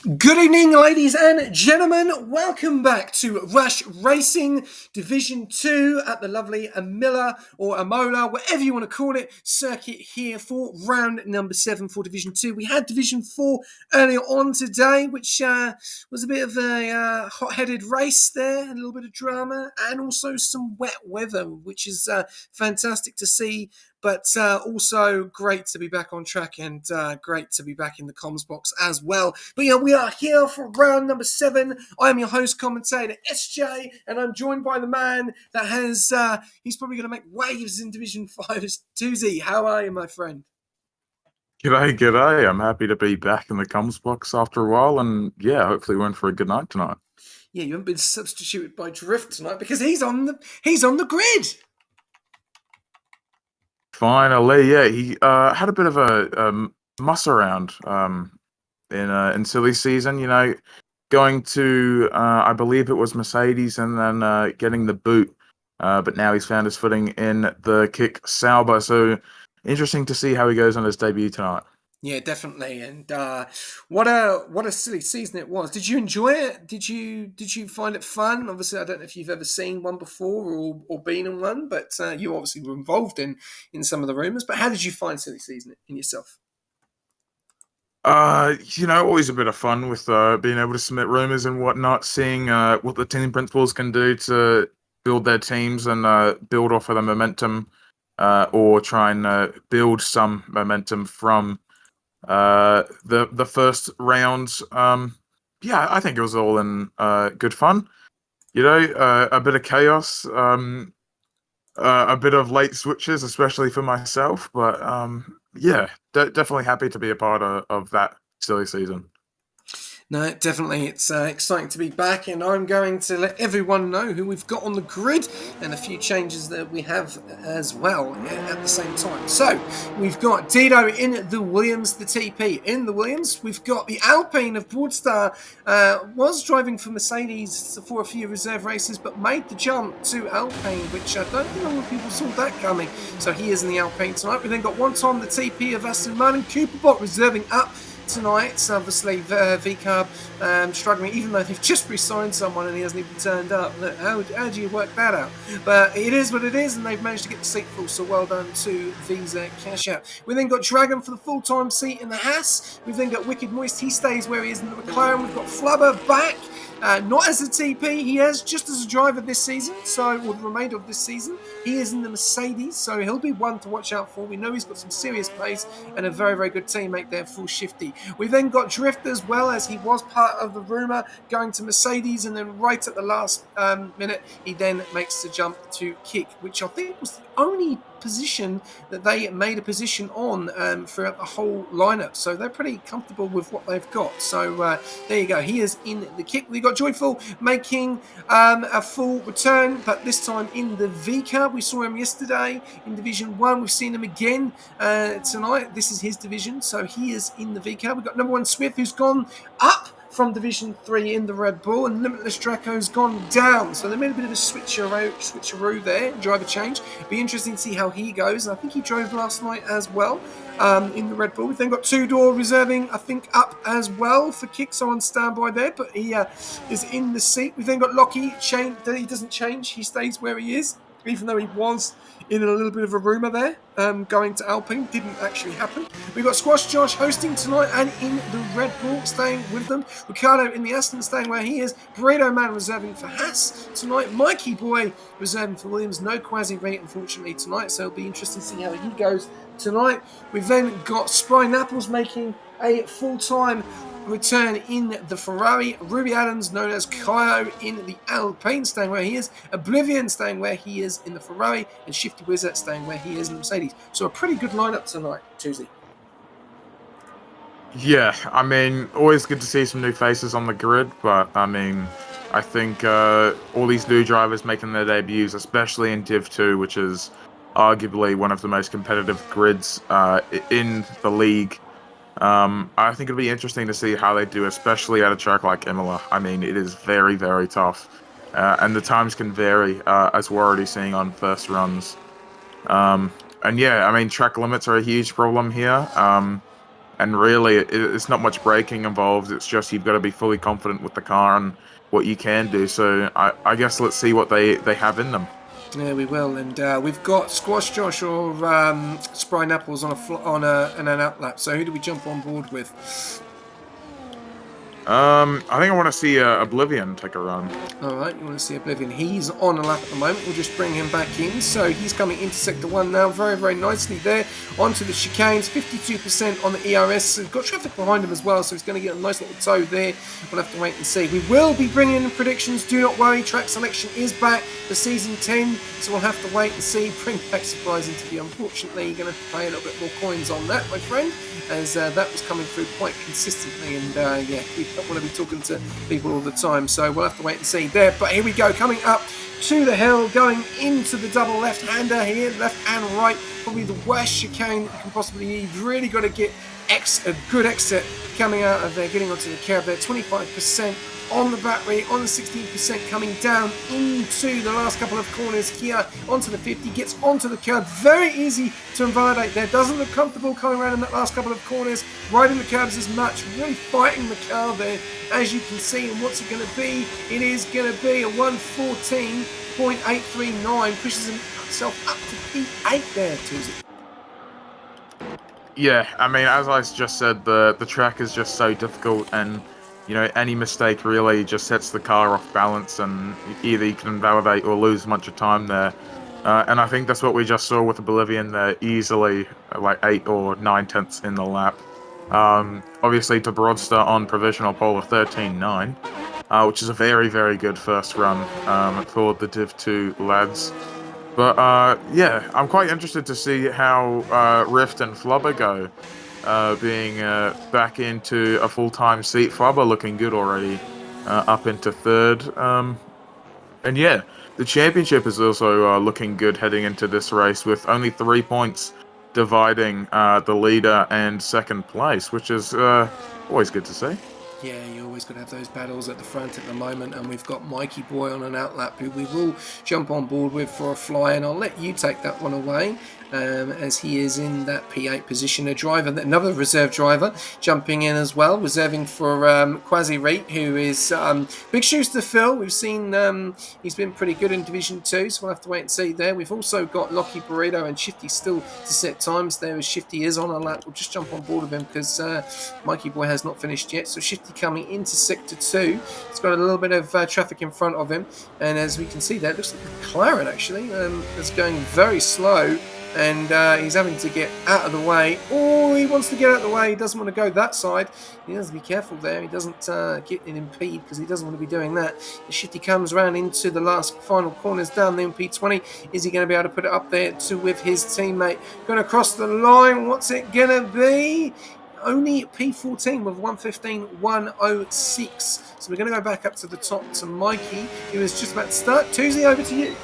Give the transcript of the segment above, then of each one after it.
Good evening, ladies and gentlemen. Welcome back to Rush Racing Division 2 at the lovely Imola or Imola, whatever you want to call it, circuit here for round number 7 for Division 2. We had Division 4 earlier on today, which was a bit of a hot-headed race there, a little bit of drama, and also some wet weather, which is fantastic to see. But also great to be back on track and great to be back in the comms box as well. But yeah, we are here for round number 7. I am your host commentator, SJ, and I'm joined by the man that has, he's probably going to make waves in Division 5. It's Tuzi. How are you, my friend? G'day. I'm happy to be back in the comms box after a while, and yeah, hopefully we're in for a good night tonight. Yeah, you haven't been substituted by Drift tonight because he's on the grid. Finally, yeah, he had a bit of a muss around in silly season. Going to I believe it was Mercedes, and then getting the boot. But now he's found his footing in the kick Sauber. So interesting to see how he goes on his debut tonight. Yeah, definitely. And what a silly season it was. Did you enjoy it? Did you find it fun? Obviously, I don't know if you've ever seen one before or been in one, but you obviously were involved in some of the rumours. But how did you find silly season in yourself? Always a bit of fun with being able to submit rumors and whatnot, seeing what the team principals can do to build their teams and build off of the momentum, or try and build some momentum from the first rounds. Yeah, I think it was all in good fun. A bit of chaos, a bit of late switches, especially for myself. But yeah, definitely happy to be a part of that silly season. No, definitely. It's exciting to be back, and I'm going to let everyone know who we've got on the grid and a few changes that we have as well at the same time. So, we've got Dido in the Williams, the TP in the Williams. We've got the Alpine of Broadstar, was driving for Mercedes for a few reserve races, but made the jump to Alpine, which I don't think a lot of people saw that coming. So, he is in the Alpine tonight. We then got one time the TP of Aston Martin, Cooperbot reserving up tonight. So obviously VCARB struggling, even though they've just re-signed someone and he hasn't even turned up. How do you work that out? But it is what it is, and they've managed to get the seat full, so well done to Visa Cash Out. We then got Dragon for the full-time seat in the Haas. We've then got Wicked Moist, he stays where he is in the McLaren. We've got Flubber back, not as a TP, he has just as a driver this season, or the remainder of this season. He is in the Mercedes, so he'll be one to watch out for. We know he's got some serious pace and a very, very good teammate there for Shifty. We then got Drift as well, as he was part of the rumour, going to Mercedes, and then right at the last minute, he then makes the jump to Kick, which I think was the only position that they made a position on throughout the whole lineup. So they're pretty comfortable with what they've got. So there you go. He is in the Kick. We got Joyful making a full return, but this time in the VCARB. We saw him yesterday in Division 1. We've seen him again tonight. This is his division, so he is in the VCARB. We've got number 1 Swift, who's gone up from Division 3 in the Red Bull, and Limitless Draco's gone down. So they made a bit of a switcheroo there, driver change. Be interesting to see how he goes. And I think he drove last night as well in the Red Bull. We've then got Two Door reserving, I think, up as well for Kick, so on standby there, but he is in the seat. We've then got Lockie, he doesn't change, he stays where he is, even though he was in a little bit of a rumour there, going to Alpine. Didn't actually happen. We've got Squash Josh hosting tonight and in the Red Bull, staying with them. Ricardo in the Aston, staying where he is. Burrito Man reserving for Haas tonight. Mikey Boy reserving for Williams. No Quasi Rate, unfortunately, tonight, so it'll be interesting to see how he goes tonight. We've then got Spry Napples making a full-time return in the Ferrari. Ruby Adams, known as Kyo, in the Alpine, staying where he is. Oblivion staying where he is in the Ferrari, and Shifty Wizard staying where he is in the Mercedes. So a pretty good lineup tonight, Tuesday. Yeah, I mean, always good to see some new faces on the grid, but I mean, I think all these new drivers making their debuts, especially in Div 2, which is arguably one of the most competitive grids in the league. I think it'll be interesting to see how they do, especially at a track like Imola. I mean, it is very, very tough, and the times can vary, as we're already seeing on first runs. And yeah, I mean, track limits are a huge problem here. And really, it's not much braking involved. It's just you've got to be fully confident with the car and what you can do. So I guess let's see what they have in them. Yeah, we will, and we've got Squash Josh or Spry Apples on an outlap. So who do we jump on board with? I think I want to see Oblivion take a run. All right, you want to see Oblivion? He's on a lap at the moment. We'll just bring him back in. So he's coming into sector 1 now, very, very nicely there. Onto the chicanes, 52% on the ERS. So he's got traffic behind him as well, so he's going to get a nice little tow there. We'll have to wait and see. We will be bringing in predictions. Do not worry, track selection is back for season 10, so we'll have to wait and see. Bring back surprise interview. Unfortunately, you're going to have to pay a little bit more coins on that, my friend, as that was coming through quite consistently. And yeah, we don't want to be talking to people all the time, so we'll have to wait and see there. But here we go, coming up to the hill, going into the double left-hander here, left and right, probably the worst chicane that you can possibly need. You've really got to get a good exit coming out of there, getting onto the curb there, 25% on the battery, on the 16%, coming down into the last couple of corners here, onto the 50, gets onto the curb, very easy to invalidate there, doesn't look comfortable coming around in that last couple of corners, riding the curbs as much, really fighting the car there, as you can see. And what's it going to be? It is going to be a 114.839, pushes himself up to P8 there, Tuesday. Yeah, I mean, as I just said, the track is just so difficult, and any mistake really just sets the car off balance, and either you can invalidate or lose a bunch of time there. And I think that's what we just saw with the Bolivian there, easily like 8 or 9 tenths in the lap. Obviously, to Broadster on provisional pole of 13.9, which is a very, very good first run for the Div 2 lads. But yeah, I'm quite interested to see how Rift and Flubber go, being back into a full-time seat. Flubber looking good already, up into third. And yeah, the championship is also looking good heading into this race, with only 3 points dividing the leader and second place, which is always good to see. Yeah, you always got to have those battles at the front at the moment, and we've got Mikey Boy on an outlap who we will jump on board with for a fly, and I'll let you take that one away. As he is in that P8 position. A driver, another reserve driver, jumping in as well, reserving for Quasi Reet, who is big shoes to fill. We've seen he's been pretty good in Division 2, so we'll have to wait and see there. We've also got Lockie Burrito and Shifty still to set times there, as Shifty is on a lap. We'll just jump on board with him because Mikey Boy has not finished yet. So Shifty coming into Sector 2. It's got a little bit of traffic in front of him, and as we can see there, it looks like a McLaren actually. It's going very slow, and he's having to get out of the way. Oh, he wants to get out of the way. He doesn't want to go that side. He has to be careful there. He doesn't get an impede because he doesn't want to be doing that. The Shifty comes around into the last final corners down the MP20. Is he going to be able to put it up there with his teammate? Going to cross the line. What's it going to be? Only P14 with 1:15.106. So we're going to go back up to the top to Mikey, who is just about to start. Tuesday, over to you.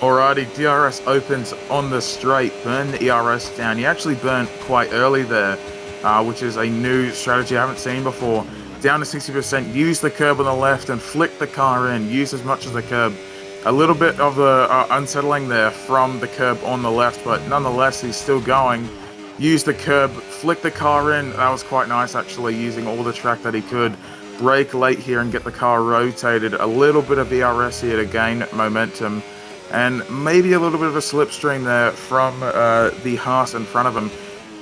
Alrighty, DRS opens on the straight, burn the ERS down. You actually burnt quite early there, which is a new strategy I haven't seen before. Down to 60%, use the curb on the left and flick the car in, use as much as the curb. A little bit of the unsettling there from the curb on the left, but nonetheless, he's still going. Use the curb, flick the car in. That was quite nice, actually, using all the track that he could. Brake late here and get the car rotated. A little bit of ERS here to gain momentum. And maybe a little bit of a slipstream there from the Haas in front of him.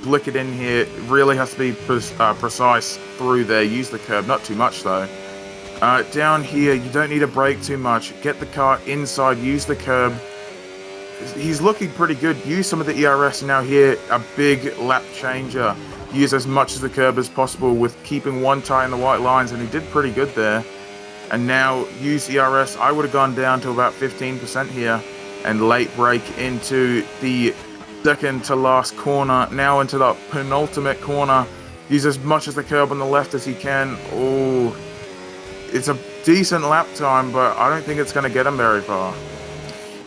Flick it in here. Really has to be precise through there. Use the curb. Not too much, though. Down here, you don't need to brake too much. Get the car inside. Use the curb. He's looking pretty good. Use some of the ERS now here. A big lap changer. Use as much of the curb as possible with keeping one tire in the white lines, and he did pretty good there. And now use ERS. I would have gone down to about 15% here, and late brake into the second to last corner. Now into the penultimate corner. Use as much as the curb on the left as he can. Oh, it's a decent lap time, but I don't think it's going to get him very far.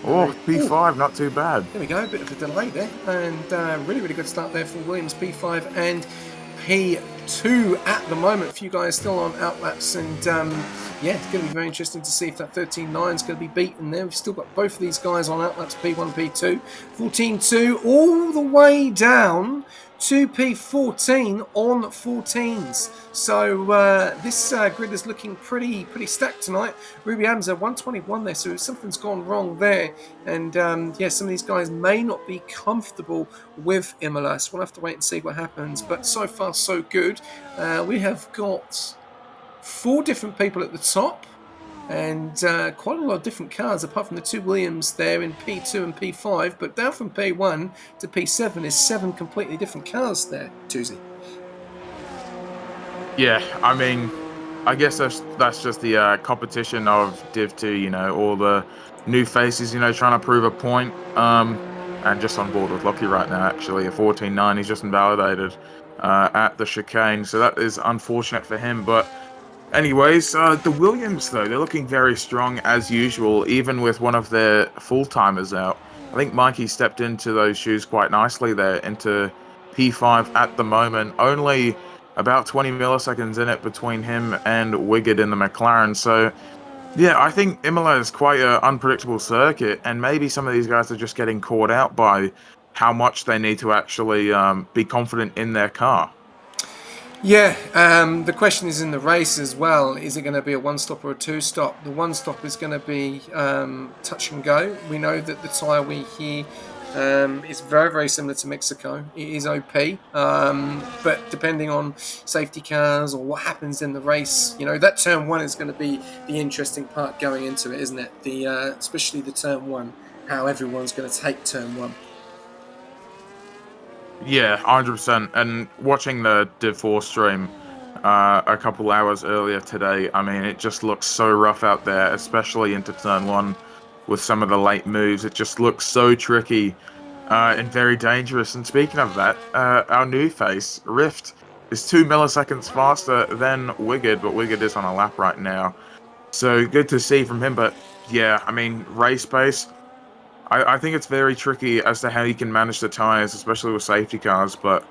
Oh, P5, not too bad. There we go, a bit of a delay there, and really, really good start there for Williams. P5 and P2 at the moment. A few guys still on outlaps, and yeah, it's going to be very interesting to see if that 13.9 is going to be beaten there. We've still got both of these guys on outlaps, P1, P2. 14.2 all the way down 2P14 on 14s. So this grid is looking pretty stacked tonight. Ruby Adams at 121 there, so something's gone wrong there. And yeah, some of these guys may not be comfortable with Imola, so we'll have to wait and see what happens. But so far, so good. We have got 4 different people at the top. And quite a lot of different cars, apart from the 2 Williams there in P2 and P5. But down from P1 to P7 is 7 completely different cars there, Tuesday. Yeah, I mean, I guess that's just the competition of Div 2, all the new faces, trying to prove a point. And just on board with Lockie right now, actually, a 14.9, he's just invalidated at the chicane, so that is unfortunate for him. But anyways, the Williams, though, they're looking very strong as usual, even with one of their full-timers out. I think Mikey stepped into those shoes quite nicely there, into P5 at the moment. Only about 20 milliseconds in it between him and Wiggett in the McLaren. So, yeah, I think Imola is quite an unpredictable circuit, and maybe some of these guys are just getting caught out by how much they need to actually be confident in their car. Yeah, the question is in the race as well. Is it going to be a 1-stop or a 2-stop? The 1-stop is going to be touch and go. We know that the tyre we hear is very similar to Mexico. It is OP, but depending on safety cars or what happens in the race, that turn 1 is going to be the interesting part going into it, isn't it? The especially the turn 1, how everyone's going to take turn 1. Yeah, 100%. And watching the Div 4 stream a couple hours earlier today, I mean, it just looks so rough out there, especially into turn 1 with some of the late moves. It just looks so tricky and very dangerous. And speaking of that, our new face, Rift, is 2 milliseconds faster than Wigged, but Wigged is on a lap right now. So good to see from him. But yeah, I mean, race pace. I think it's very tricky as to how you can manage the tires, especially with safety cars, but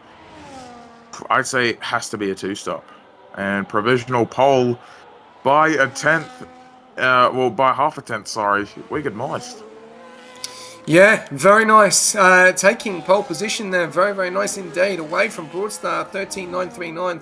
I'd say it has to be a 2-stop. And provisional pole by a tenth, well, by half a tenth, sorry, Wicked Moist. Yeah, very nice. Taking pole position there, very nice indeed. Away from Broadstar, 13.939,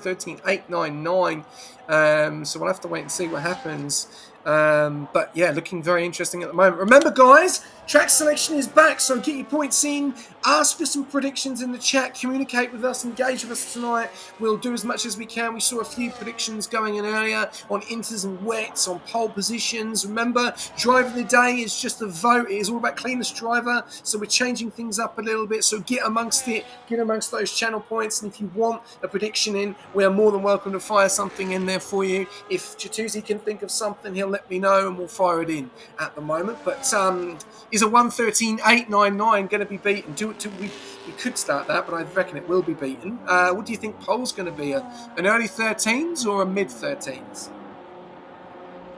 13.899. So we'll have to wait and see what happens. But yeah, looking very interesting at the moment. Remember, guys, track selection is back, so get your points in. Ask for some predictions in the chat. Communicate with us. Engage with us tonight. We'll do as much as we can. We saw a few predictions going in earlier on inters and wets, on pole positions. Remember, driver of the day is just a vote. It is all about cleanest driver, so we're changing things up a little bit. So get amongst it. Get amongst those channel points. And if you want a prediction in, we are more than welcome to fire something in there for you. If Chatuzi can think of something, he'll let me know and we'll fire it in at the moment. But is a 113.899 going to be beaten? We could start that, but I reckon it will be beaten. What do you think pole's going to be? An early 13s or a mid 13s?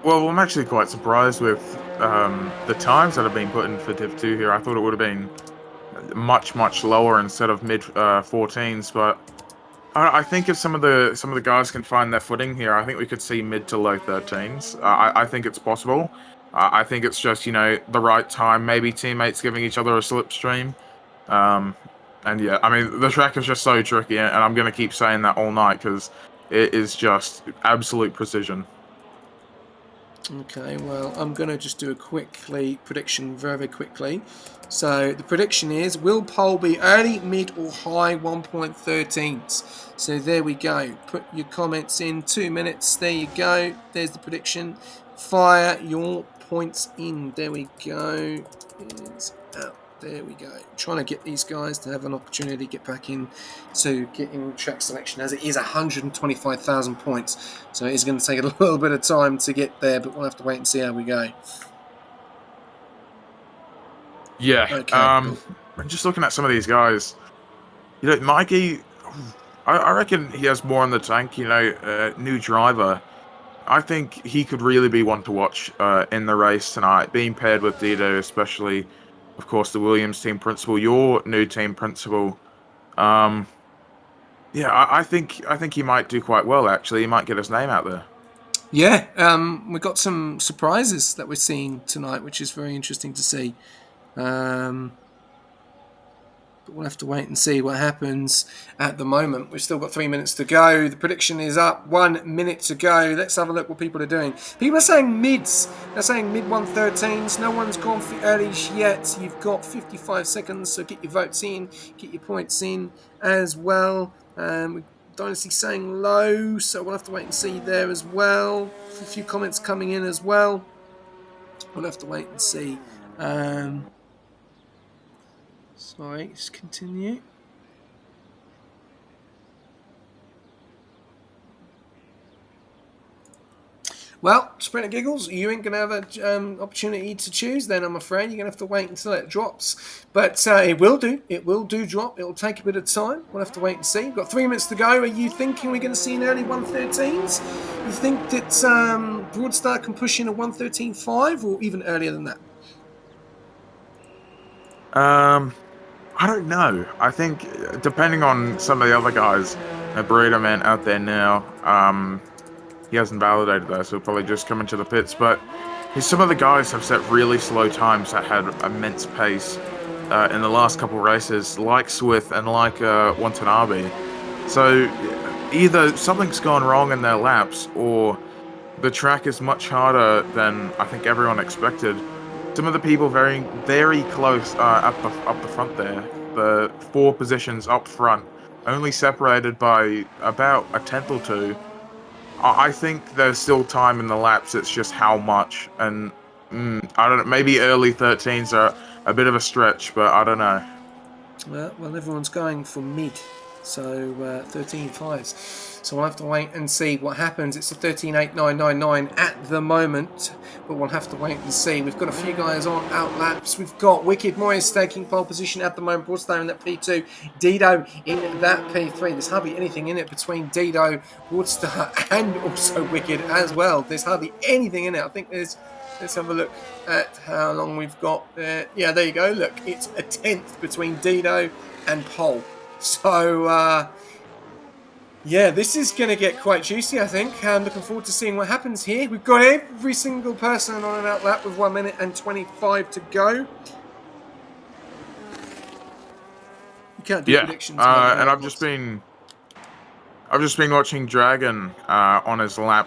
Well, I'm actually quite surprised with the times that have been put in for Div 2 here. I thought it would have been much lower instead of mid 14s, but I think if some of the guys can find their footing here, I think we could see mid to low 13s. I think it's possible. I think it's just the right time. Maybe teammates giving each other a slipstream. Um, and yeah, I mean the track is just so tricky, and I'm gonna keep saying that all night because it is just absolute precision. Okay, well, I'm going to just do a prediction very quickly. So the prediction is, will pole be early, mid or high 1.13s? So there we go. Put your comments in 2 minutes. There you go. There's the prediction. Fire your points in. There we go. It's out. There we go. Trying to get these guys to have an opportunity to get back in to getting track selection, as it is 125,000 points. So it is going to take a little bit of time to get there, but we'll have to wait and see how we go. Yeah. Okay, cool. I'm just looking at some of these guys. Mikey, I reckon he has more in the tank. New driver. I think he could really be one to watch in the race tonight, being paired with Dido, especially, of course, the Williams team principal, your new team principal. Um, yeah, I think he might do quite well. Actually, he might get his name out there. Yeah, we've got some surprises that we're seeing tonight, which is very interesting to see. But But we'll have to wait and see what happens at the moment. We've still got 3 minutes to go. The prediction is up. 1 minute to go. Let's have a look what people are doing. People are saying mids. They're saying mid 113s. No one's gone for earlys yet. You've got 55 seconds, so get your votes in, get your points in as well. Dynasty saying low, so we'll have to wait and see there as well. A few comments coming in as well. We'll have to wait and see. Sorry, just continue. Well, Sprinter Giggles, you ain't going to have an opportunity to choose then, I'm afraid. You're going to have to wait until it drops. But it will do. It will do drop. It will take a bit of time. We'll have to wait and see. We've got 3 minutes to go. Are you thinking we're going to see an early 113s? You think that Broadstar can push in a 113.5 or even earlier than that? I don't know. I think depending on some of the other guys, Burrito Man out there now, he hasn't validated that, so he'll probably just come into the pits. But some of the guys have set really slow times that had immense pace in the last couple races, like Swift and like Watanabe. So either something's gone wrong in their laps, or the track is much harder than I think everyone expected. Some of the people very, very close up the front there, the 4 positions up front, only separated by about a tenth or two. I think there's still time in the laps. It's just how much, and I don't know. Maybe early 13s are a bit of a stretch, but I don't know. Well, everyone's going for mid, so 13.5s. So we'll have to wait and see what happens. It's a 13.8999 at the moment, but we'll have to wait and see. We've got a few guys on out laps. We've got Wicked Moyes taking pole position at the moment. Broadstar in that P2, Dido in that P3. There's hardly anything in it between Dido, Broadstar, and also Wicked as well. There's hardly anything in it. I think there's... Let's have a look at how long we've got there. Yeah, there you go. Look, it's a tenth between Dido and Pole. So, yeah, this is going to get quite juicy, I think. I'm looking forward to seeing what happens here. We've got every single person on an outlap with 1 minute and 25 to go. You can't do predictions. And I've just been watching Dragon on his lap.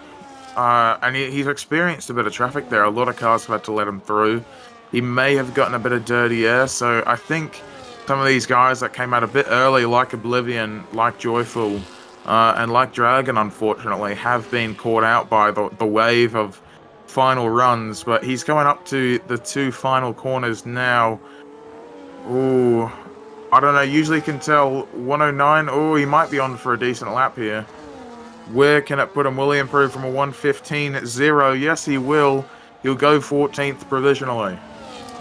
And he's experienced a bit of traffic there. A lot of cars have had to let him through. He may have gotten a bit of dirty air, so I think some of these guys that came out a bit early, like Oblivion, like Joyful, and like Dragon, unfortunately, have been caught out by the wave of final runs. But he's coming up to the 2 final corners now. Ooh, I don't know. Usually can tell 109. Oh, he might be on for a decent lap here. Where can it put him? Will he improve from a 1:15.0? Yes, he will. He'll go 14th provisionally.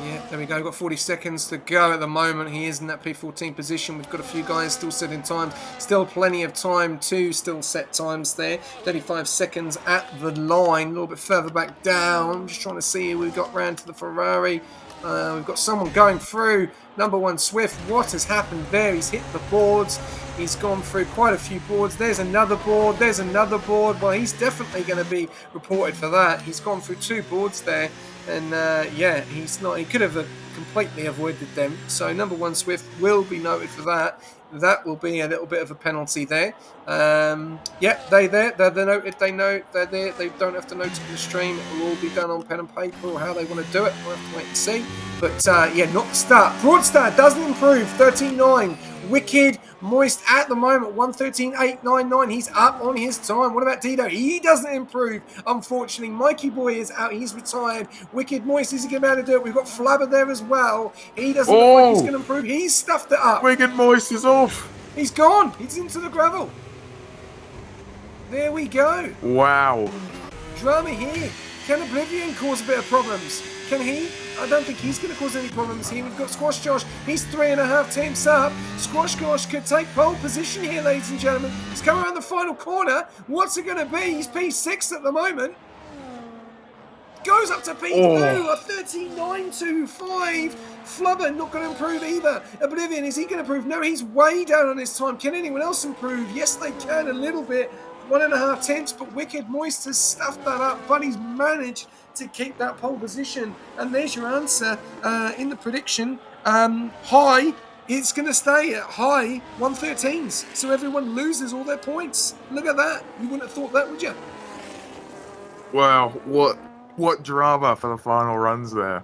Yeah, there we go. We've got 40 seconds to go at the moment. He is in that P14 position. We've got a few guys still setting times. Still plenty of time to still set times there. 35 seconds at the line. A little bit further back down. I'm just trying to see who we've got round to the Ferrari. We've got someone going through. Number 1, Swift. What has happened there? He's hit the boards. He's gone through quite a few boards. There's another board. There's another board. Well, he's definitely going to be reported for that. He's gone through 2 boards there. And yeah, he's not. He could have completely avoided them. So number 1, Swift, will be noted for that. That will be a little bit of a penalty there. Yeah, they're noted. They know they're there. They don't have to note it in the stream. It will all be done on pen and paper or how they want to do it. We'll have to wait and see. But yeah, not the start. Broadstar doesn't improve. 13.9. Wicked Moist at the moment, 1:13.899. He's up on his time. What about Dido? He doesn't improve, unfortunately. Mikey Boy is out. He's retired. Wicked Moist, is he going to be able to do it? We've got Flabber there as well. He doesn't look like he's going to improve. He's stuffed it up. Wicked Moist is off. He's gone. He's into the gravel. There we go. Wow. Drama here. Can Oblivion cause a bit of problems? Can he? I don't think he's going to cause any problems here. We've got Squash Josh. He's 3.5 tenths up. Squash Josh could take pole position here, ladies and gentlemen. He's coming around the final corner. What's it going to be? He's P6 at the moment. Goes up to P2, a 39.25. Flubber not going to improve either. Oblivion, is he going to improve? No, he's way down on his time. Can anyone else improve? Yes, they can a little bit. 1.5 tenths, but Wicked Moist has stuffed that up, but he's managed to keep that pole position. And there's your answer in the prediction. High It's going to stay at high 113s, so everyone loses all their points. Look at that. You wouldn't have thought that, would you? Wow, what drama for the final runs there.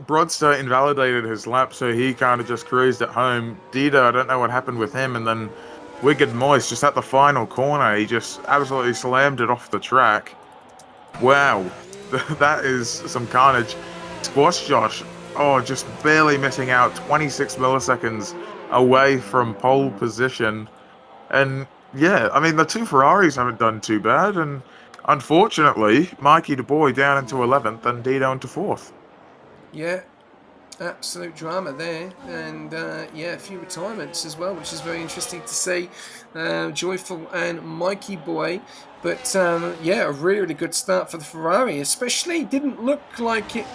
Broadster invalidated his lap, so he kind of just cruised at home. Dida, I don't know what happened with him, and then Wicked Moist, just at the final corner, he just absolutely slammed it off the track. Wow, that is some carnage. Squash Josh, oh, just barely missing out, 26 milliseconds away from pole position. And yeah, I mean, the two Ferraris haven't done too bad, and unfortunately, Mikey DeBoy down into 11th and Dida into 4th. Yeah, absolute drama there, and yeah, a few retirements as well, which is very interesting to see. Joyful and Mikey Boy, but yeah, a really, really good start for the Ferrari. Especially didn't look like it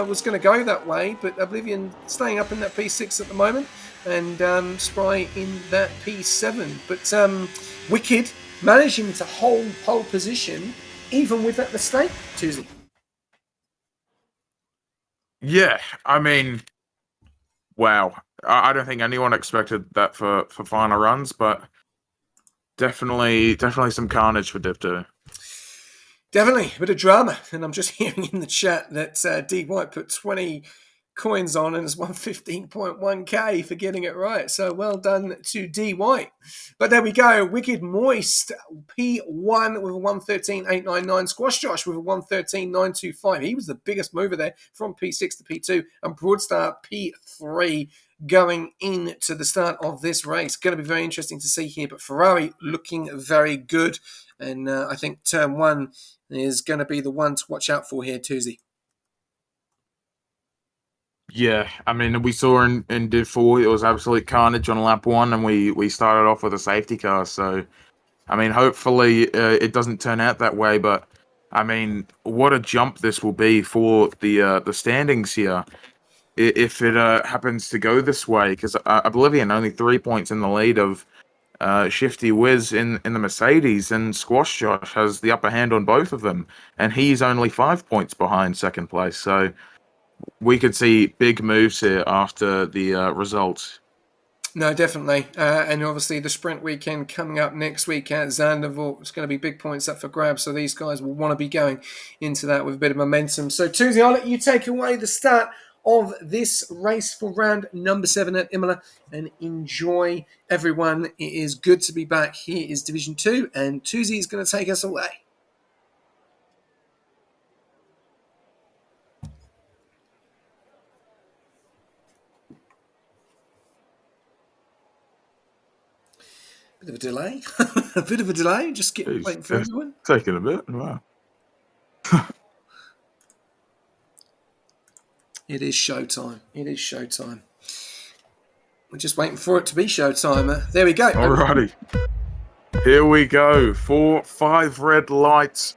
was going to go that way, but Oblivion staying up in that P6 at the moment, and Spry in that P7. But Wicked managing to hold pole position even with that mistake, Tuesday. Yeah, I mean, wow. I don't think anyone expected that for final runs, but definitely some carnage for Dipto. Definitely, a bit of drama. And I'm just hearing in the chat that D White put 20 coins on and has won 15.1k for getting it right. So well done to D White. But there we go. Wicked Moist, P1 with a 113.899. Squash Josh with a 113.925. He was the biggest mover there from P6 to P2. And Broadstar P3 going into the start of this race. Going to be very interesting to see here. But Ferrari looking very good. And I think turn one is going to be the one to watch out for here, Tuesday. Yeah, I mean, we saw in Div 4, it was absolute carnage on lap 1, and we started off with a safety car. So, I mean, hopefully it doesn't turn out that way. But, I mean, what a jump this will be for the standings here if it happens to go this way. Because Oblivion only 3 points in the lead of Shifty Wiz in the Mercedes, and Squash Josh has the upper hand on both of them, and he's only 5 points behind second place. So we could see big moves here after the results. No, definitely. And obviously the sprint weekend coming up next week at Zandvoort. It's going to be big points up for grabs. So these guys will want to be going into that with a bit of momentum. So Tuesday, I'll let you take away the start of this race for round number 7 at Imola and enjoy everyone. It is good to be back. Here is Division 2 and Tuesday is going to take us away. Bit of a delay. A bit of a delay. Just waiting for everyone. Taking a bit. Wow. It is showtime. It is showtime. We're just waiting for it to be showtime. There we go. Alrighty. Here we go. 4, 5 red lights.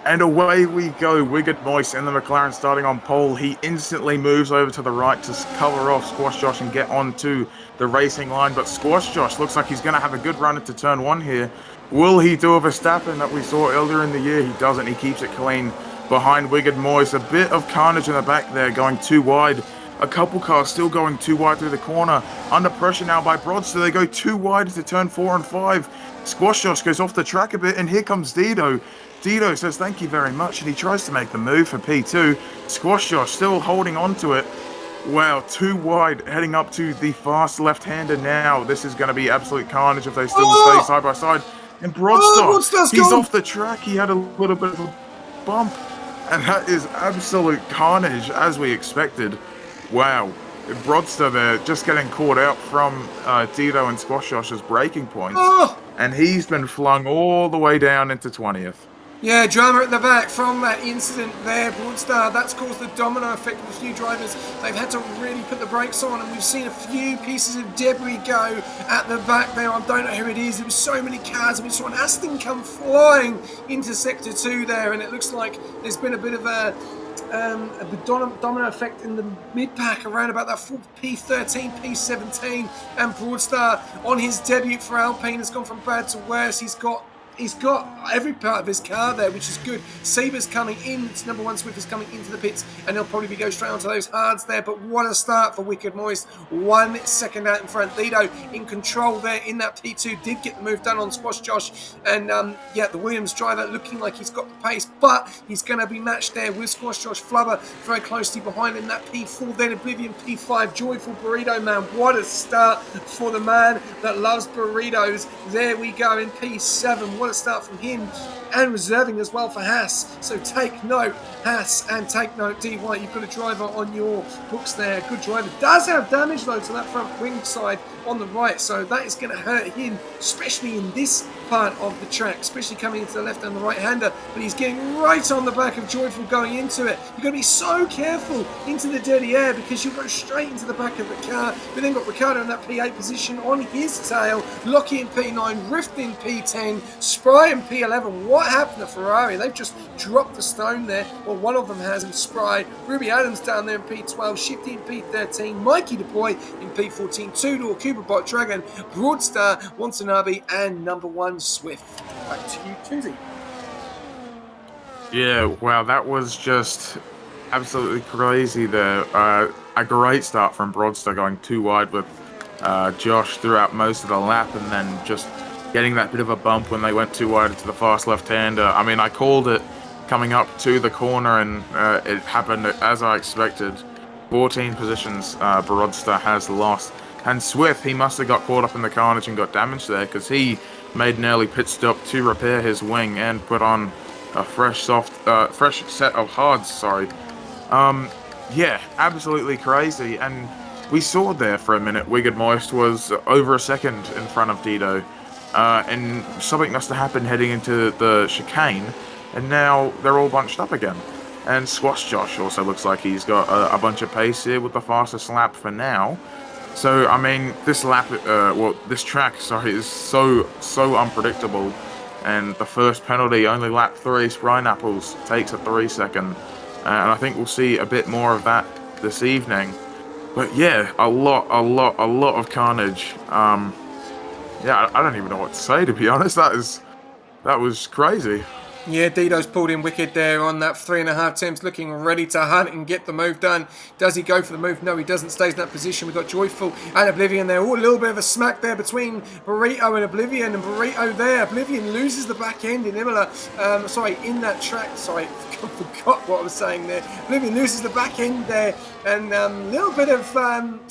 And away we go. Wicked Moist in the McLaren starting on pole. He instantly moves over to the right to cover off Squash Josh and get onto the racing line. But Squash Josh looks like he's going to have a good run into turn 1 here. Will he do a Verstappen that we saw earlier in the year? He doesn't. He keeps it clean behind Wicked Moist. A bit of carnage in the back there, going too wide. A couple cars still going too wide through the corner. Under pressure now by Broadster. They go too wide into turn 4 and 5. Squash Josh goes off the track a bit, and here comes Dido. Dido says thank you very much, and he tries to make the move for P2. Squash Josh still holding on to it. Wow, too wide, heading up to the fast left-hander now. This is going to be absolute carnage if they still stay side by side. And Broadstar, he's off the track. He had a little bit of a bump, and that is absolute carnage, as we expected. Wow, Broadster there just getting caught out from Dido and Squash Josh's braking points. And he's been flung all the way down into 20th. Yeah, drama at the back from that incident there, Broadstar. That's caused the domino effect of a few drivers. They've had to really put the brakes on, and we've seen a few pieces of debris go at the back there. I don't know who it is. There were so many cars, and we saw an Aston come flying into Sector 2 there, and it looks like there's been a bit of a domino effect in the mid-pack around about that P13, P17, and Broadstar on his debut for Alpine has gone from bad to worse. He's got He's got every part of his car there, which is good. Saber's coming in. It's number one. Swift is coming into the pits, and he'll probably go straight onto those hards there. But what a start for Wicked Moist. 1 second out in front. Lido in control there in that P2. Did get the move done on Squash Josh. And the Williams driver looking like he's got the pace, but he's going to be matched there with Squash Josh. Flubber very closely behind him. That P4, then Oblivion P5. Joyful Burrito Man. What a start for the man that loves burritos. There we go in P7. What a start from him, and reserving as well for Haas. So take note, Haas, and take note, D White. You've got a driver on your books there. Good driver. Does have damage though to that front wing side on the right, so that is going to hurt him, especially in this part of the track, especially coming into the left and the right hander. But he's getting right on the back of Joyful going into it. You've got to be so careful into the dirty air, because you'll go straight into the back of the car. We then got Ricardo in that P8 position on his tail, Lockie in P9, Rift in P10, Spry in P11. What happened to Ferrari? They've just dropped the stone there. Well, one of them has in Spry. Ruby Adams down there in P12, Shifty in P13, Mikey DePoy in P14, Two-Door, Cooperbot Dragon, Broadstar, Watanabe, and number one Swift. Back to you, Tuesday. Yeah, wow, that was just absolutely crazy there. A great start from Broadstar, going too wide with Josh throughout most of the lap, and then just getting that bit of a bump when they went too wide into the fast left-hander. I mean, I called it coming up to the corner, and it happened as I expected. 14 positions Broadstar has lost. And Swift, he must have got caught up in the carnage and got damaged there, because he made an early pit stop to repair his wing and put on a fresh set of hards, yeah, absolutely crazy. And we saw there for a minute, Wicked Moist was over a second in front of Dido. And something must have happened heading into the chicane, and now they're all bunched up again. And Squash Josh also looks like he's got a bunch of pace here with the fastest lap for now. So, I mean, this track, is so unpredictable. And the first penalty, only lap 3, Sprine Apples takes a 3 second. And I think we'll see a bit more of that this evening. But yeah, a lot of carnage. Yeah, I don't even know what to say, to be honest. That was crazy. Yeah, Dido's pulled in wicked there on that 3.5 attempts, looking ready to hunt and get the move done. Does he go for the move? No, he doesn't. Stays in that position. We've got Joyful and Oblivion there. Oh, a little bit of a smack there between Burrito and Oblivion. And Burrito there. Oblivion loses the back end in Imola. In that track. Sorry, I forgot what I was saying there. Oblivion loses the back end there. And a little bit of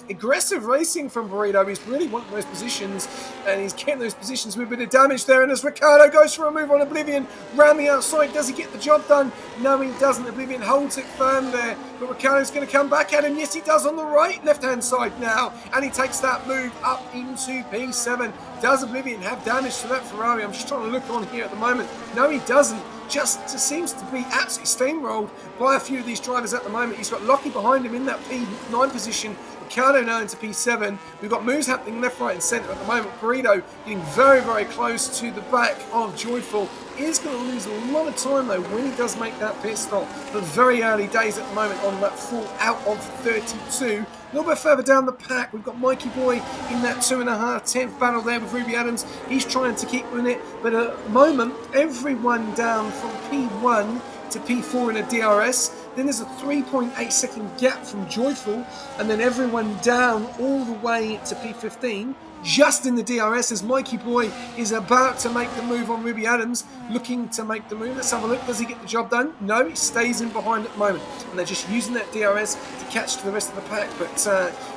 aggressive racing from Burrito. He's really wanting those positions, and he's getting those positions with a bit of damage there. And as Ricardo goes for a move on Oblivion, round the outside, does he get the job done? No, he doesn't. Oblivion holds it firm there, but Ricardo's going to come back at him. Yes, he does on the left-hand side now, and he takes that move up into P7. Does Oblivion have damage to that Ferrari? I'm just trying to look on here at the moment. No, he doesn't. Just seems to be absolutely steamrolled by a few of these drivers at the moment. He's got Lockie behind him in that P9 position. Ricardo now into P7. We've got moves happening left, right and centre at the moment. Burrito getting very, very close to the back of Joyful. Is going to lose a lot of time though when he does make that pit stop. But very early days at the moment on that 4 out of 32. A little bit further down the pack, we've got Mikey Boy in that 2.5 10th battle there with Ruby Adams. He's trying to keep winning it, but at the moment, everyone down from P1 to P4 in a DRS. Then there's a 3.8 second gap from Joyful, and then everyone down all the way to P15. Just in the DRS as Mikey Boy is about to make the move on Ruby Adams, looking to make the move. Let's have a look. Does he get the job done? No, he stays in behind at the moment. And they're just using that DRS to catch to the rest of the pack. But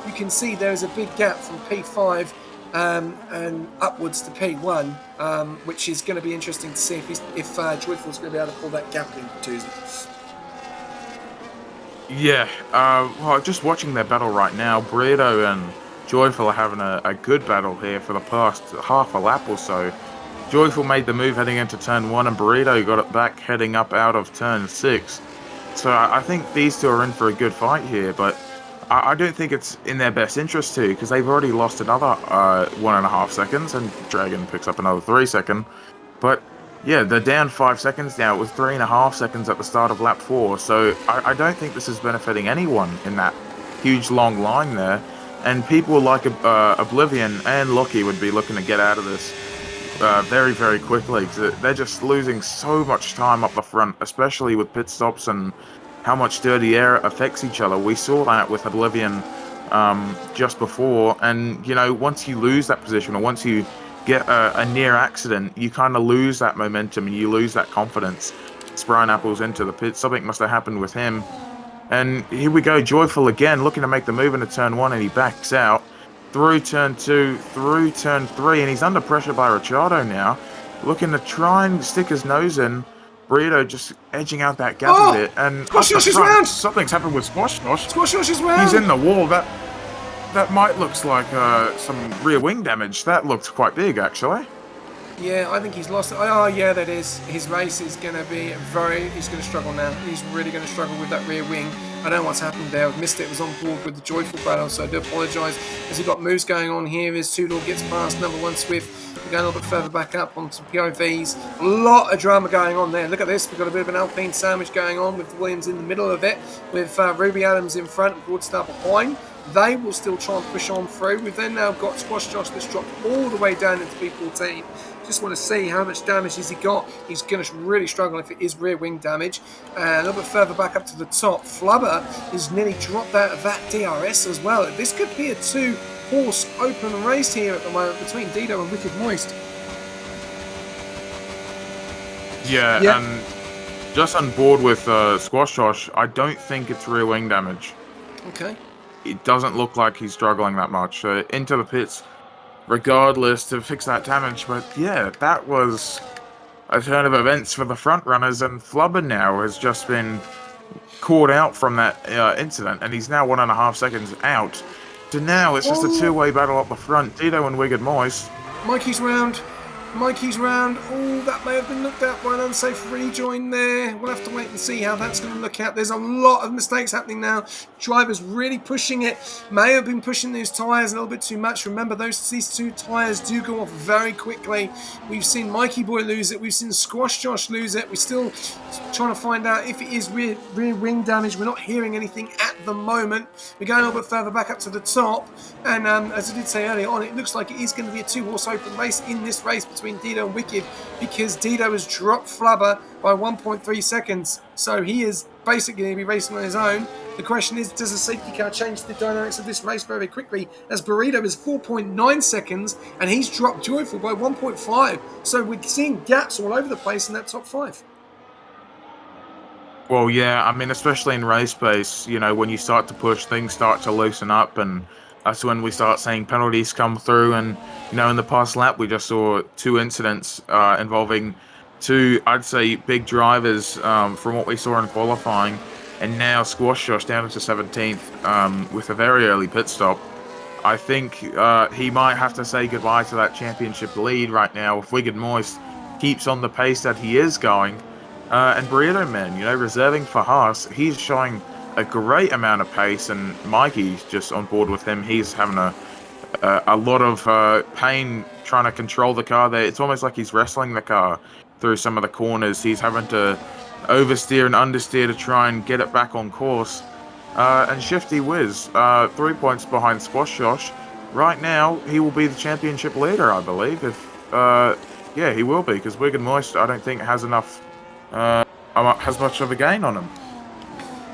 you can see there is a big gap from P5 and upwards to P1, which is going to be interesting to see if Joyful's going to be able to pull that gap in Tuesday. Yeah, well, just watching their battle right now, Burrito and Joyful are having a good battle here for the past half a lap or so. Joyful made the move heading into turn 1, and Burrito got it back heading up out of turn 6. So I think these two are in for a good fight here, but I don't think it's in their best interest to, because they've already lost another 1.5 seconds, and Dragon picks up another 3 second. But yeah, they're down 5 seconds now. It was 3.5 seconds at the start of lap 4, so I don't think this is benefiting anyone in that huge long line there. And people like Oblivion and Lockie would be looking to get out of this very, very quickly. 'Cause they're just losing so much time up the front, especially with pit stops and how much dirty air affects each other. We saw that with Oblivion just before, and once you lose that position or once you get a near accident, you kind of lose that momentum and you lose that confidence. Sprine Apples into the pit. Something must have happened with him. And here we go, Joyful again, looking to make the move into turn one, and he backs out through turn two, through turn three, and he's under pressure by Ricciardo now, looking to try and stick his nose in. Burrito just edging out that gap a Oh! bit, and Squash up the Josh is front, round! something's happened with Squash Josh. Squash Josh is He's in round! the wall. That might looks like some rear wing damage. That looked quite big, actually. Yeah, I think he's lost it. Oh, yeah, that is. His race is going to be he's going to struggle now. He's really going to struggle with that rear wing. I don't know what's happened there. I've missed it. It was on board with the Joyful battle, so I do apologise. As he got moves going on here, as Tudor gets past number one Swift. We're going a little bit further back up onto POVs. A lot of drama going on there. Look at this. We've got a bit of an Alpine sandwich going on with Williams in the middle of it, with Ruby Adams in front and Broadstar behind. They will still try and push on through. We've then now got Squash Josh that's dropped all the way down into P14. Just want to see how much damage has he got. He's going to really struggle if it is rear wing damage. A little bit further back up to the top, Flubber is nearly dropped out of that DRS as well. This could be a two-horse open race here at the moment between Dido and Wicked Moist. Yeah, and just on board with Squash Josh, I don't think it's rear wing damage. Okay. It doesn't look like he's struggling that much. Into the pits, regardless, to fix that damage. But yeah, that was a turn of events for the front runners, and Flubber now has just been caught out from that incident, and he's now 1.5 seconds out. So now it's just a two-way battle up the front. Dido and Wicked Moist. Mikey's round. Oh, that may have been looked at by an unsafe rejoin there. We'll have to wait and see how that's going to look out. There's a lot of mistakes happening now. Drivers really pushing it. May have been pushing these tyres a little bit too much. Remember, these two tyres do go off very quickly. We've seen Mikey Boy lose it. We've seen Squash Josh lose it. We're still trying to find out if it is rear wing damage. We're not hearing anything at the moment. We're going a little bit further back up to the top. And as I did say earlier on, it looks like it is going to be a two-horse open race in this race between Dido and Wicked, because Dido has dropped Flubber by 1.3 seconds. So he is basically going to be racing on his own. The question is, does the safety car change the dynamics of this race very quickly? As Burrito is 4.9 seconds and he's dropped Joyful by 1.5. So we're seeing gaps all over the place in that top five. Well, yeah, I mean, especially in race pace, when you start to push, things start to loosen up, and that's when we start seeing penalties come through. And, in the past lap, we just saw two incidents involving two, I'd say, big drivers from what we saw in qualifying. And now Squash Josh down into 17th with a very early pit stop. I think he might have to say goodbye to that championship lead right now if Wicked Moist keeps on the pace that he is going. And Burrito Man, reserving for Haas, he's showing a great amount of pace, and Mikey's just on board with him. He's having a lot of pain trying to control the car there. It's almost like he's wrestling the car through some of the corners. He's having to oversteer and understeer to try and get it back on course. And Shifty Wiz, 3 points behind Squash Josh. Right now, he will be the championship leader, I believe. Yeah, he will be, because Wicked Moist, I don't think, has much of a gain on him.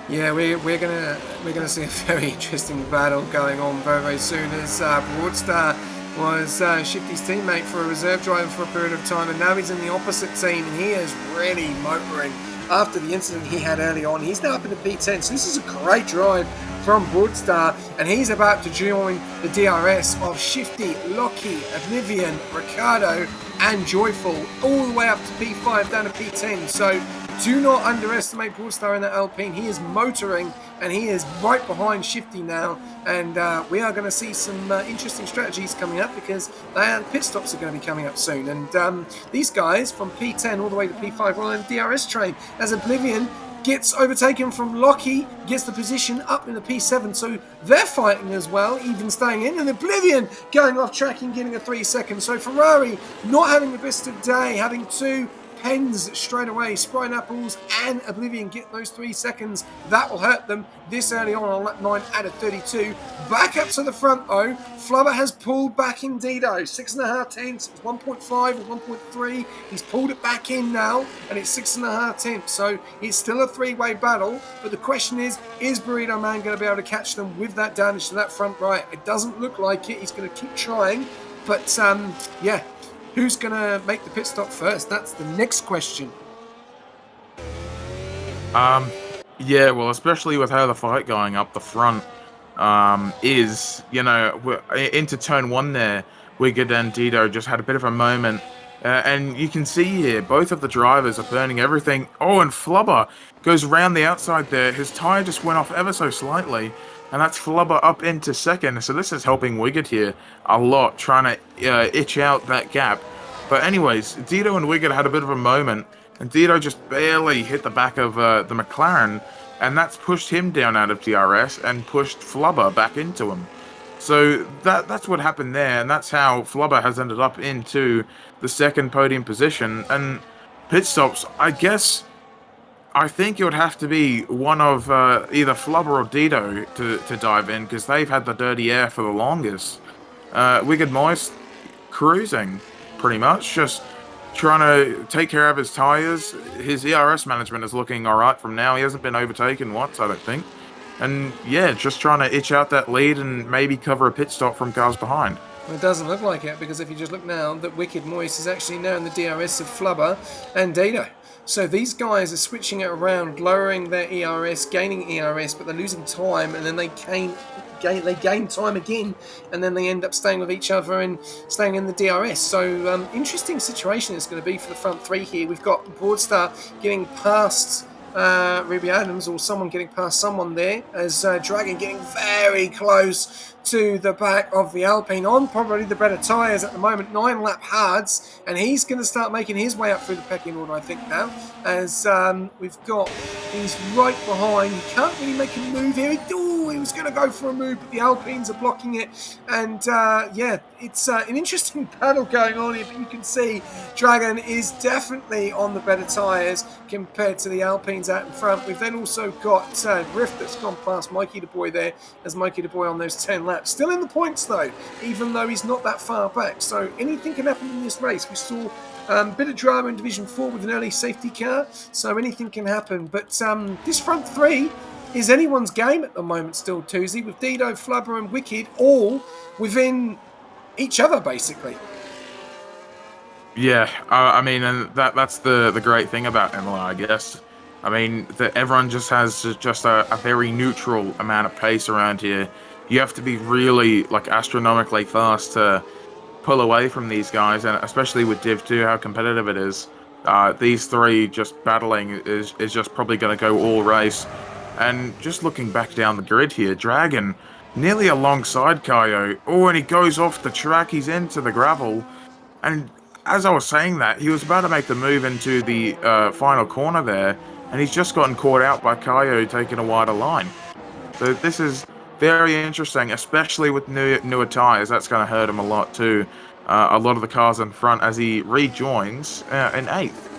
Yeah, we're gonna see a very interesting battle going on very, very soon, as Broadstar was Shifty's teammate for a reserve driver for a period of time, and now he's in the opposite team, and he is really motoring after the incident he had early on. He's now up in the P10, so this is a great drive from Broadstar, and he's about to join the DRS of Shifty, Lockie, Oblivion, Ricardo, and Joyful, all the way up to P5 down to P10. So do not underestimate Broadstar in that Alpine. He is motoring, and he is right behind Shifty now. And we are going to see some interesting strategies coming up, because pit stops are going to be coming up soon. And these guys from P10 all the way to P5 are on the DRS train, as Oblivion gets overtaken from Lockie, gets the position up in the P7, so they're fighting as well, even staying in, and Oblivion going off track and getting a 3 seconds. So Ferrari not having the best of day, having two Hens straight away, Sprite Apples and Oblivion get those 3 seconds. That will hurt them this early on lap 9 out of 32. Back up to the front though. Flubber has pulled back in Dido. 6.5 tenths, 1.5 or 1.3. He's pulled it back in now, and it's 6.5 tenths. So it's still a 3-way battle. But the question is Burrito Man going to be able to catch them with that damage to that front right? It doesn't look like it. He's going to keep trying. But yeah, who's going to make the pit stop first? That's the next question. Yeah, well, especially with how the fight going up the front is, into turn 1 there, Wicked and Dido just had a bit of a moment. And you can see here, both of the drivers are burning everything. Oh, and Flubber goes round the outside there. His tyre just went off ever so slightly. And that's Flubber up into second. So this is helping Wicked here a lot, trying to itch out that gap. But anyways, Dido and Wicked had a bit of a moment. And Dido just barely hit the back of the McLaren. And that's pushed him down out of DRS and pushed Flubber back into him. So that's what happened there, and that's how Flubber has ended up into the second podium position. And pit stops, I think it would have to be one of either Flubber or Dido to dive in, because they've had the dirty air for the longest. Wicked Moist cruising, pretty much, just trying to take care of his tyres. His ERS management is looking alright from now. He hasn't been overtaken once, I don't think. And yeah, just trying to itch out that lead and maybe cover a pit stop from cars behind. Well, it doesn't look like it, because if you just look now, that Wicked Moist is actually now in the DRS of Flubber and Dido. So these guys are switching it around, lowering their ERS, gaining ERS, but they're losing time, and then they gain time again, and then they end up staying with each other and staying in the DRS. So interesting situation it's going to be for the front three here. We've got Broadstar getting past Ruby Adams, or someone getting past someone there, as Dragon getting very close to the back of the Alpine on probably the better tyres at the moment, 9-lap hards, and he's going to start making his way up through the pecking order, I think, now, as he's right behind. He can't really make a move here. He was going to go for a move, but the Alpines are blocking it, and yeah, it's an interesting battle going on here, but you can see Dragon is definitely on the better tyres compared to the Alpines out in front. We've then also got Rift that's gone past Mikey the Boy there, as Mikey the Boy on those 10 laps. Still in the points though, even though he's not that far back. So anything can happen in this race. We saw a bit of drama in Division 4 with an early safety car, so anything can happen. But this front three is anyone's game at the moment still, Toozy, with Dido, Flubber and Wicked all within each other, basically. Yeah, I mean, and that's the great thing about Imola, I guess. I mean, that everyone just has just a very neutral amount of pace around here. You have to be really, astronomically fast to pull away from these guys, and especially with Div 2, how competitive it is. These three just battling is just probably going to go all race. And just looking back down the grid here, Dragon nearly alongside Kaio. Oh, and he goes off the track. He's into the gravel. And as I was saying that, he was about to make the move into the final corner there, and he's just gotten caught out by Kaio taking a wider line. So this is very interesting, especially with newer tyres. That's going to hurt him a lot too. A lot of the cars in front as he rejoins in 8th.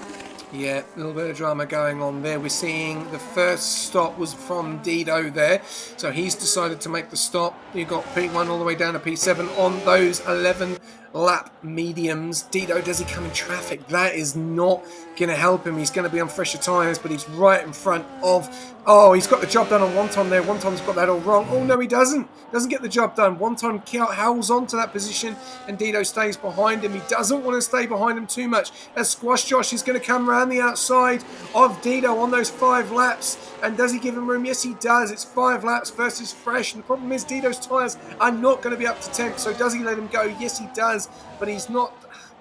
Yeah, a little bit of drama going on there. We're seeing the first stop was from Dido there. So he's decided to make the stop. You've got P1 all the way down to P7 on those 11-lap mediums. Dido, does he come in traffic? That is not going to help him. He's going to be on fresher tyres, but he's right in front of... Oh, he's got the job done on Wonton there. Wonton's got that all wrong. Oh, no, he doesn't. Doesn't get the job done. Wonton howls onto that position, and Dido stays behind him. He doesn't want to stay behind him too much, as Squash Josh is going to come around the outside of Dido on those 5 laps. And does he give him room? Yes, he does. It's 5 laps versus fresh. And the problem is Dido's tyres are not going to be up to temp. So does he let him go? Yes, he does. But he's not...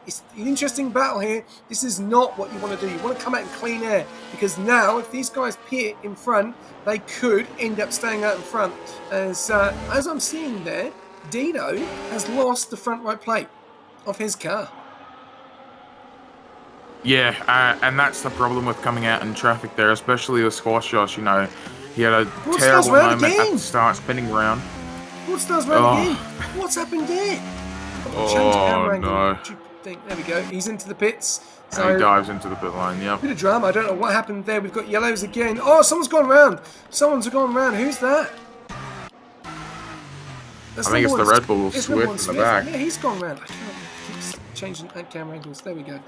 It's an interesting battle here. This is not what you want to do. You want to come out in clean air, because now if these guys pit in front, they could end up staying out in front. As I'm seeing there, Dido has lost the front right plate of his car. Yeah, and that's the problem with coming out in traffic there, especially with Squash Josh. He had a terrible moment at the start, spinning around. Broadstar's round again. What's happened there? Oh, no. think. There we go. He's into the pits. And he So dives into the pit lane. Yep. bit of drama. I don't know what happened there. We've got yellows again. Oh, someone's gone round. Someone's gone round. Who's that? That's I think it's the Red Bull it's number Swift one in the back. Yeah, he's gone round. I keep changing camera angles. There we go.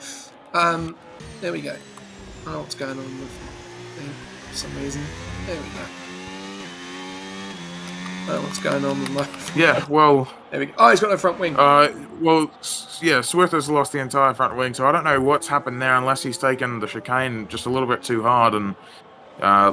There we go. I don't know what's going on with thing for some reason. There we go. I don't know what's going on with my... Yeah, well... There we go. Oh, he's got no front wing. Yeah, Swift has lost the entire front wing, so I don't know what's happened there unless he's taken the chicane just a little bit too hard and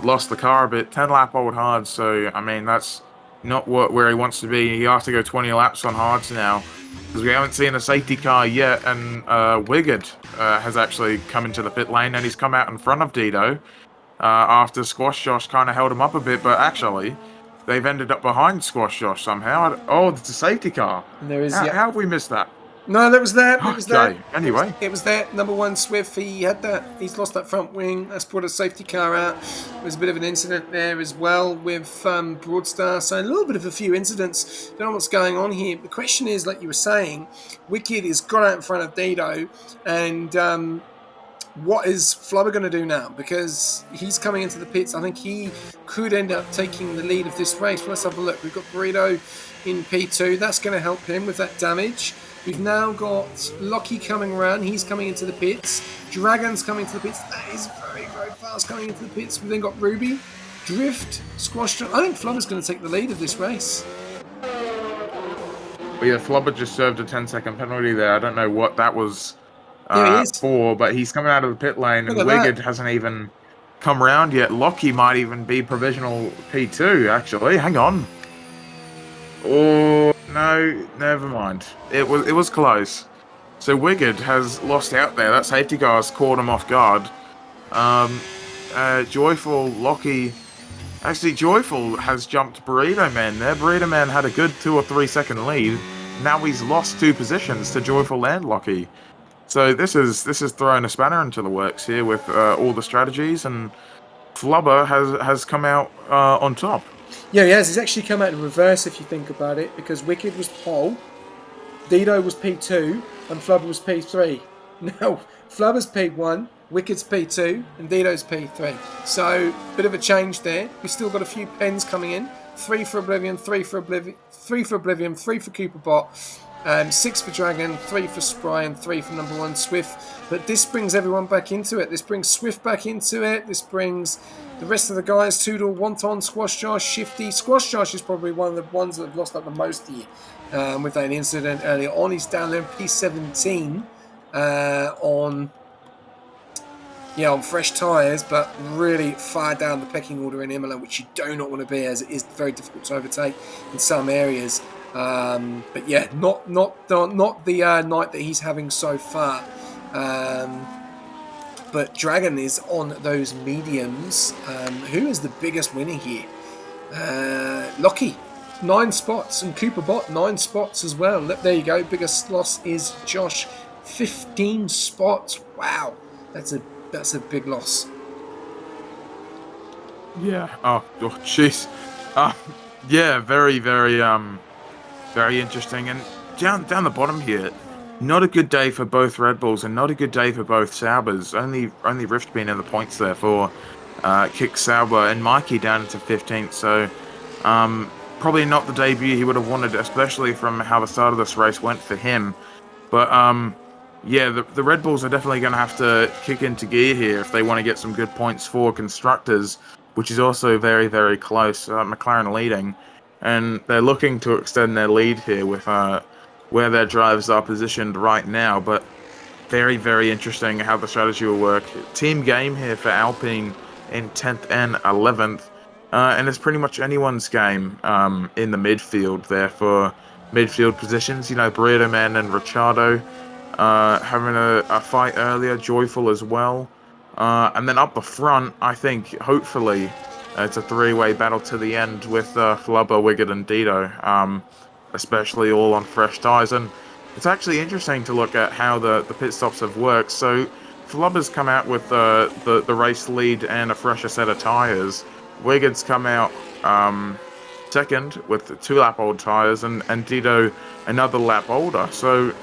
lost the car a bit. 10 lap old hards, so, I mean, that's not where he wants to be. He has to go 20 laps on hards now, because we haven't seen a safety car yet, and Wiggett has actually come into the pit lane, and he's come out in front of Dido after Squash Josh kind of held him up a bit, but actually... They've ended up behind Squash Josh somehow. Oh, it's a safety car. And there is. How have we missed that? No, that was there. It was there. Anyway, it was there. Number one, Swift. He had that. He's lost that front wing. That's brought a safety car out. There was a bit of an incident there as well with Broadstar. So a little bit of a few incidents. Don't know what's going on here. The question is, like you were saying, Wicked has got out in front of Dido, and what is Flubber going to do now? Because he's coming into the pits. I think he could end up taking the lead of this race. Let's have a look. We've got Burrito in P2. That's going to help him with that damage. We've now got Lockie coming around. He's coming into the pits. Dragon's coming to the pits. That is very, very fast coming into the pits. We've then got Ruby, Drift, Squash. I think Flubber's going to take the lead of this race. But yeah, Flubber just served a 10-second penalty there. I don't know what that was for, but he's coming out of the pit lane, and Wiggett hasn't even come around yet. Lockie might even be provisional P2, actually. Hang on. Oh, no, never mind. It was close. So Wiggett has lost out there. That safety car's caught him off guard. Joyful, Lockie... Actually, Joyful has jumped Burrito Man there. Burrito Man had a good 2 or 3 second lead. Now he's lost 2 positions to Joyful and Lockie. So this is throwing a spanner into the works here with all the strategies, and Flubber has come out on top. Yeah, he has. He's actually come out in reverse if you think about it, because Wicked was pole, Dido was P2, and Flubber was P3. Now, Flubber's P1, Wicked's P2, and Dido's P3. So, bit of a change there. We've still got a few pens coming in. 3 for Oblivion, 3 for Oblivion, 3 for Oblivion, 3 for Cooperbot, 6 for Dragon, 3 for Spry, and 3 for number 1 Swift. But this brings everyone back into it. This brings Swift back into it. This brings the rest of the guys, Toodle, Wonton, Squash Josh, Shifty. Squash Josh is probably one of the ones that have lost out the most here with that incident earlier on. He's down there in P17 on fresh tyres, but really far down the pecking order in Imola, which you do not want to be, as it is very difficult to overtake in some areas. But yeah, not the night that he's having so far. But Dragon is on those mediums. Who is the biggest winner here? Lockie, 9 spots, and Cooperbot 9 spots as well. There you go. Biggest loss is Josh, 15 spots. Wow, that's a big loss. Yeah. Oh, jeez. Yeah. Very, very, very interesting. And down the bottom here, not a good day for both Red Bulls, and not a good day for both Saubers. Only Rift being in the points there for Kick Sauber, and Mikey down into 15th. So, probably not the debut he would have wanted, especially from how the start of this race went for him. But yeah, the Red Bulls are definitely going to have to kick into gear here if they want to get some good points for Constructors, which is also very, very close. McLaren leading, and they're looking to extend their lead here with where their drivers are positioned right now. But very, very interesting how the strategy will work. Team game here for Alpine in 10th and 11th, and it's pretty much anyone's game in the midfield there for midfield positions. You know, Burrito Man and Ricciardo having a fight earlier, Joyful as well. And then up the front, I think, hopefully, it's a 3-way battle to the end with Flubber, Wiggett, and Dido, especially all on fresh tyres. And it's actually interesting to look at how the pit stops have worked. So Flubber's come out with the race lead and a fresher set of tyres. Wiggett's come out second with 2 lap old tyres, and Dido another lap older. So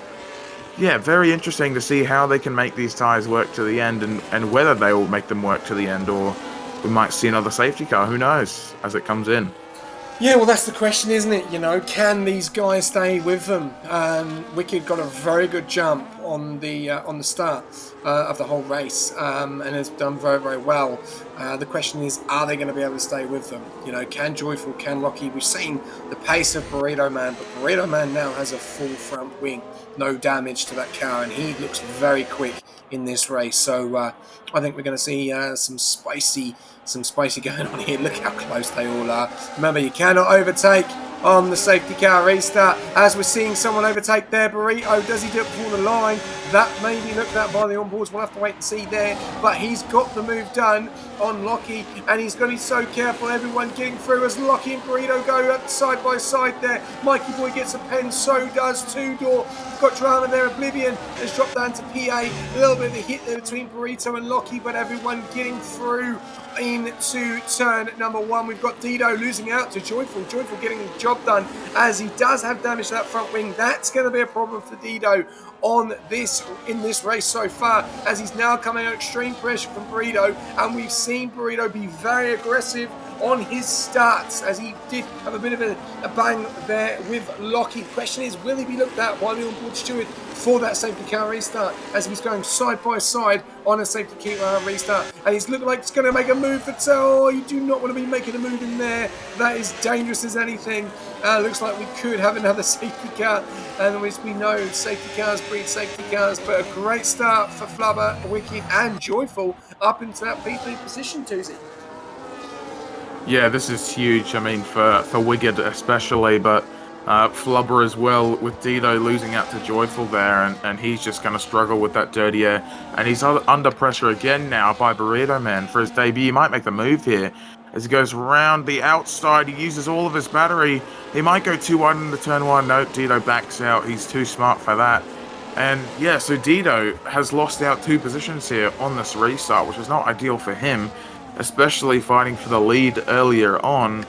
yeah, very interesting to see how they can make these tires work to the end, and whether they will make them work to the end, or we might see another safety car. Who knows as it comes in. Yeah, well, that's the question, isn't it? You know, can these guys stay with them? Wicked got a very good jump on the start of the whole race, and has done very, very well. The question is, are they going to be able to stay with them? You know, can Joyful, can Lockie? We've seen the pace of Burrito Man, but Burrito Man now has a full front wing, no damage to that car, and he looks very quick in this race. So I think we're going to see some spicy going on here. Look how close they all are. Remember, you cannot overtake on the safety car restart. As we're seeing someone overtake there, Burrito, does he do it before the line? That may be looked at by the onboards. We'll have to wait and see there. But he's got the move done on Lockie, and he's got to be so careful. Everyone getting through as Lockie and Burrito go up side by side there. Mikey Boy gets a pen, so does Two Door. We've got drama there. Oblivion has dropped down to PA. A little bit of a hit there between Burrito and Lockie, but everyone getting through into turn number one. We've got Dido losing out to Joyful. Joyful getting the job done as he does have damage to that front wing. That's going to be a problem for Dido in this race so far, as he's now coming out extreme pressure from Burrito, and we've seen Burrito be very aggressive on his starts, as he did have a bit of a bang there with Lockie. The question is, will he be looked at by the onboard steward for that safety car restart, as he's going side by side on a safety car restart, and he's looking like he's going to make a move for oh, you do not want to be making a move in there. That is dangerous as anything. Looks like we could have another safety car, and as we know, safety cars breed safety cars, but a great start for Flubber, Wicked and Joyful up into that P3 position, Tuesday. Yeah, this is huge. I mean, for Wicked especially, but Flubber as well, with Dido losing out to Joyful there, and he's just going to struggle with that dirty air. And he's under pressure again now by Burrito Man for his debut. He might make the move here as he goes around the outside. He uses all of his battery. He might go too wide into turn one. No, Dido backs out. He's too smart for that. And yeah, so Dido has lost out 2 positions here on this restart, which is not ideal for him, especially fighting for the lead earlier on.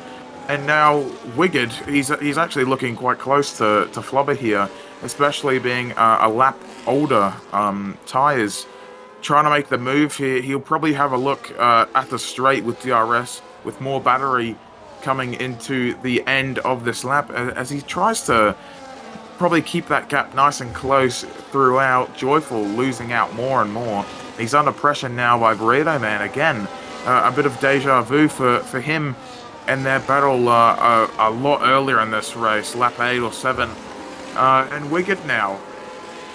And now Wicked, he's actually looking quite close to Flubber here, especially being a lap older tyres. Trying to make the move here, he'll probably have a look at the straight with DRS, with more battery coming into the end of this lap, as he tries to probably keep that gap nice and close throughout. Joyful losing out more and more. He's under pressure now by Burrito Man again. A bit of deja vu for him and their battle a lot earlier in this race, lap 8 or 7. And Wicked now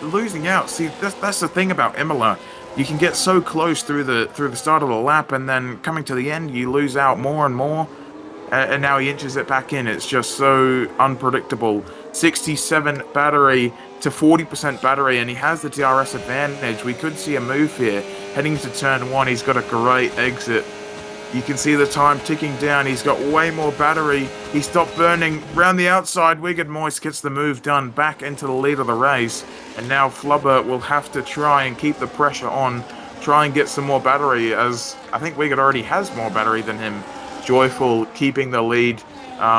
losing out. See, that's the thing about Imola. You can get so close through the start of the lap, and then coming to the end, you lose out more and more. And now he inches it back in. It's just so unpredictable. 67 battery to 40% battery, and he has the DRS advantage. We could see a move here. Heading to turn 1, he's got a great exit. You can see the time ticking down. He's got way more battery. He stopped burning. Round the outside, Wicked Moist gets the move done back into the lead of the race. And now Flubber will have to try and keep the pressure on, try and get some more battery, as I think Wicked already has more battery than him. Joyful keeping the lead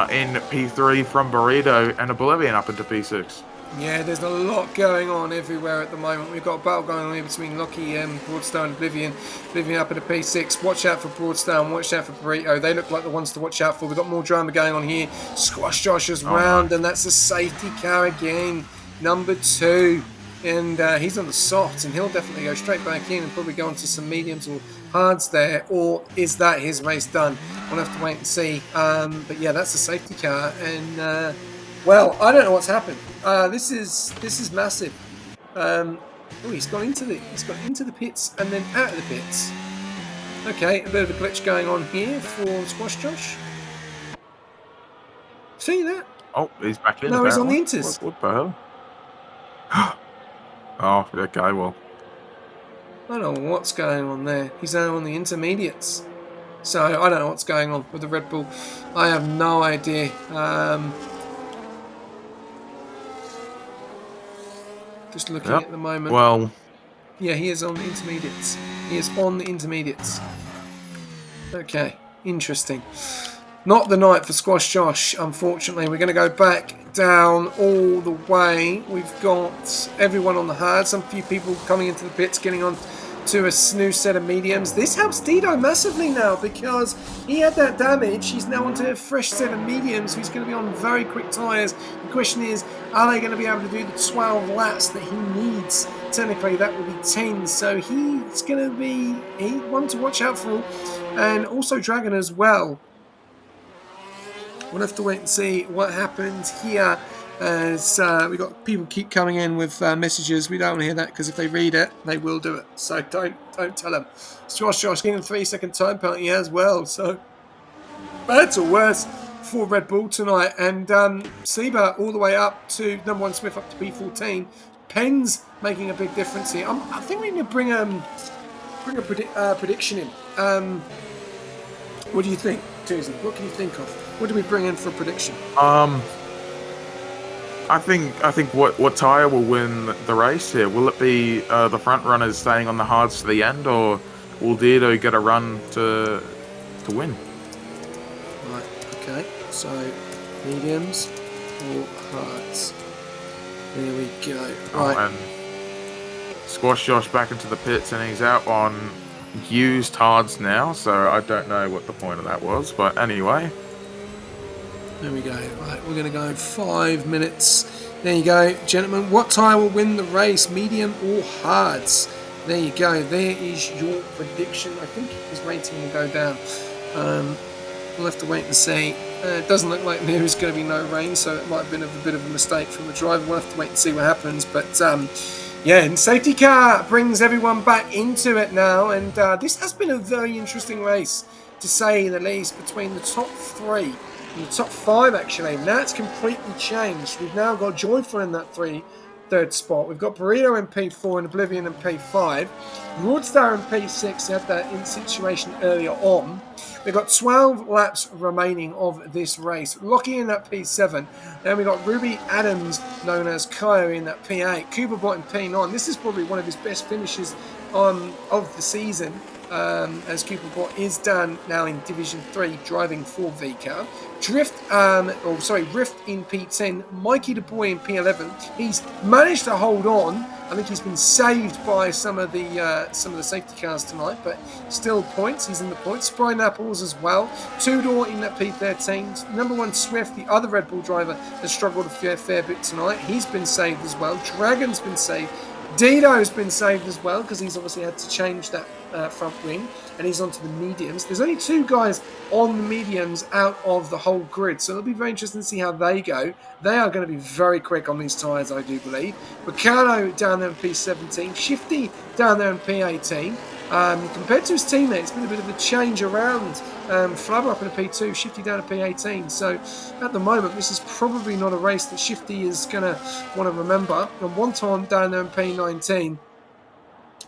in P3 from Burrito, and Oblivion up into P6. Yeah, there's a lot going on everywhere at the moment. We've got a battle going on here between Lockie and Broadstone and Oblivion. Oblivion up at a P6. Watch out for Broadstone, watch out for Burrito. They look like the ones to watch out for. We've got more drama going on here. Squash Josh is round, and that's a safety car again. Number 2. And he's on the softs, and he'll definitely go straight back in and probably go onto some mediums or hards there. Or is that his race done? We'll have to wait and see. But yeah, that's a safety car, and well, I don't know what's happened. This is massive. Oh, he's gone into the pits and then out of the pits. Okay, a bit of a glitch going on here for Squash Josh. See that? Oh, he's back in. No, apparently. He's on the inters. What the hell? Oh, okay, well. I don't know what's going on there. He's now on the intermediates. So, I don't know what's going on with the Red Bull. I have no idea. Just looking at the moment. Well. Yeah, he is on the intermediates. He is on the intermediates. Okay, interesting. Not the night for Squash Josh, unfortunately. We're going to go back down all the way. We've got everyone on the hard. Some few people coming into the pits, getting on to a new set of mediums. This helps Dido massively now because he had that damage. He's now onto a fresh set of mediums. He's going to be on very quick tyres. The question is, are they going to be able to do the 12 laps that he needs? Technically, that would be 10. So he's going to be one to watch out for. And also Dragon as well. We'll have to wait and see what happens here as we got people keep coming in with messages. We don't want to hear that because if they read it, they will do it. So don't tell them. Josh getting a 3-second time penalty as well. So bad or worse for Red Bull tonight. And Seba all the way up to number 1 Smith up to P14. Penn's making a big difference here. I think we need to bring a prediction in. What do you think, Tuesday? What can you think of? What do we bring in for a prediction? I think what tyre will win the race here? Will it be the front runners staying on the hards to the end, or will Dido get a run to win? Right. Okay. So mediums or hards. There we go. Right. And Squash Josh back into the pits, and he's out on used hards now. So I don't know what the point of that was, but anyway. There we go. Right, we're going to go 5 minutes. There you go, gentlemen. What tyre will win the race, medium or hards? There you go. There is your prediction. I think his rating will go down. We'll have to wait and see. It doesn't look like there is going to be no rain, so it might have been a bit of a mistake from the driver. We'll have to wait and see what happens. But yeah, and safety car brings everyone back into it now. And this has been a very interesting race, to say the least, between the top 3. In the top 5, actually. Now it's completely changed. We've now got Joyful in that third spot. We've got Burrito in P4 and Oblivion in P5. Roadstar in P6. They had that in situation earlier on. We've got 12 laps remaining of this race. Lockie in that P7. Then we've got Ruby Adams, known as Kyo, in that P8. Cooperbot in P9. This is probably one of his best finishes of the season. As Cooperbot is done now in Division 3, driving for VCAR. Rift in P10, Mikey the Boy in P11. He's managed to hold on. I think he's been saved by some of the safety cars tonight, but still points. He's in the points. Sprine Apples as well. Two-door in that P13. Number 1 Swift, the other Red Bull driver, has struggled a fair bit tonight. He's been saved as well. Dragon's been saved. Dido's been saved as well because he's obviously had to change that front wing, and he's onto the mediums. There's only 2 guys on the mediums out of the whole grid, so it'll be very interesting to see how they go. They are going to be very quick on these tyres, I do believe. Ricardo down there in P17, Shifty down there in P18. Compared to his teammate, it's been a bit of a change around. Flubber up in a P2, Shifty down to P18. So at the moment, this is probably not a race that Shifty is going to want to remember. And one time down there in P19,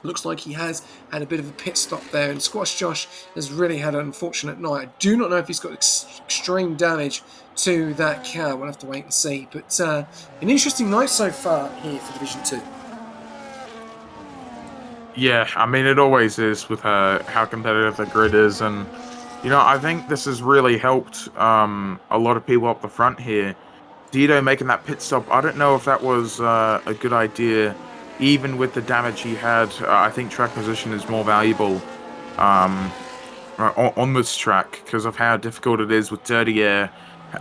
looks like he has had a bit of a pit stop there, and Squash Josh has really had an unfortunate night. I do not know if he's got extreme damage to that car. We'll have to wait and see. But an interesting night so far here for Division 2. Yeah, I mean, it always is with how competitive the grid is. And, I think this has really helped a lot of people up the front here. Dido making that pit stop, I don't know if that was a good idea. Even with the damage he had, I think track position is more valuable on this track because of how difficult it is with dirty air,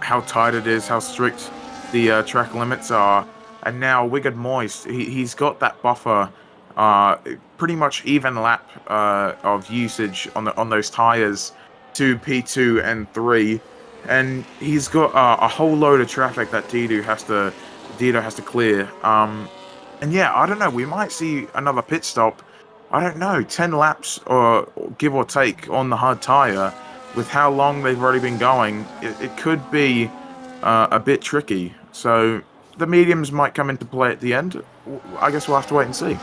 how tight it is, how strict the track limits are. And now Wicked Moist, he's got that buffer, pretty much even lap of usage on those tires to P2 and 3. And he's got a whole load of traffic that Dido has to clear. And yeah, I don't know, we might see another pit stop. I don't know, 10 laps or give or take on the hard tyre. With how long they've already been going, it could be a bit tricky. So the mediums might come into play at the end. I guess we'll have to wait and see.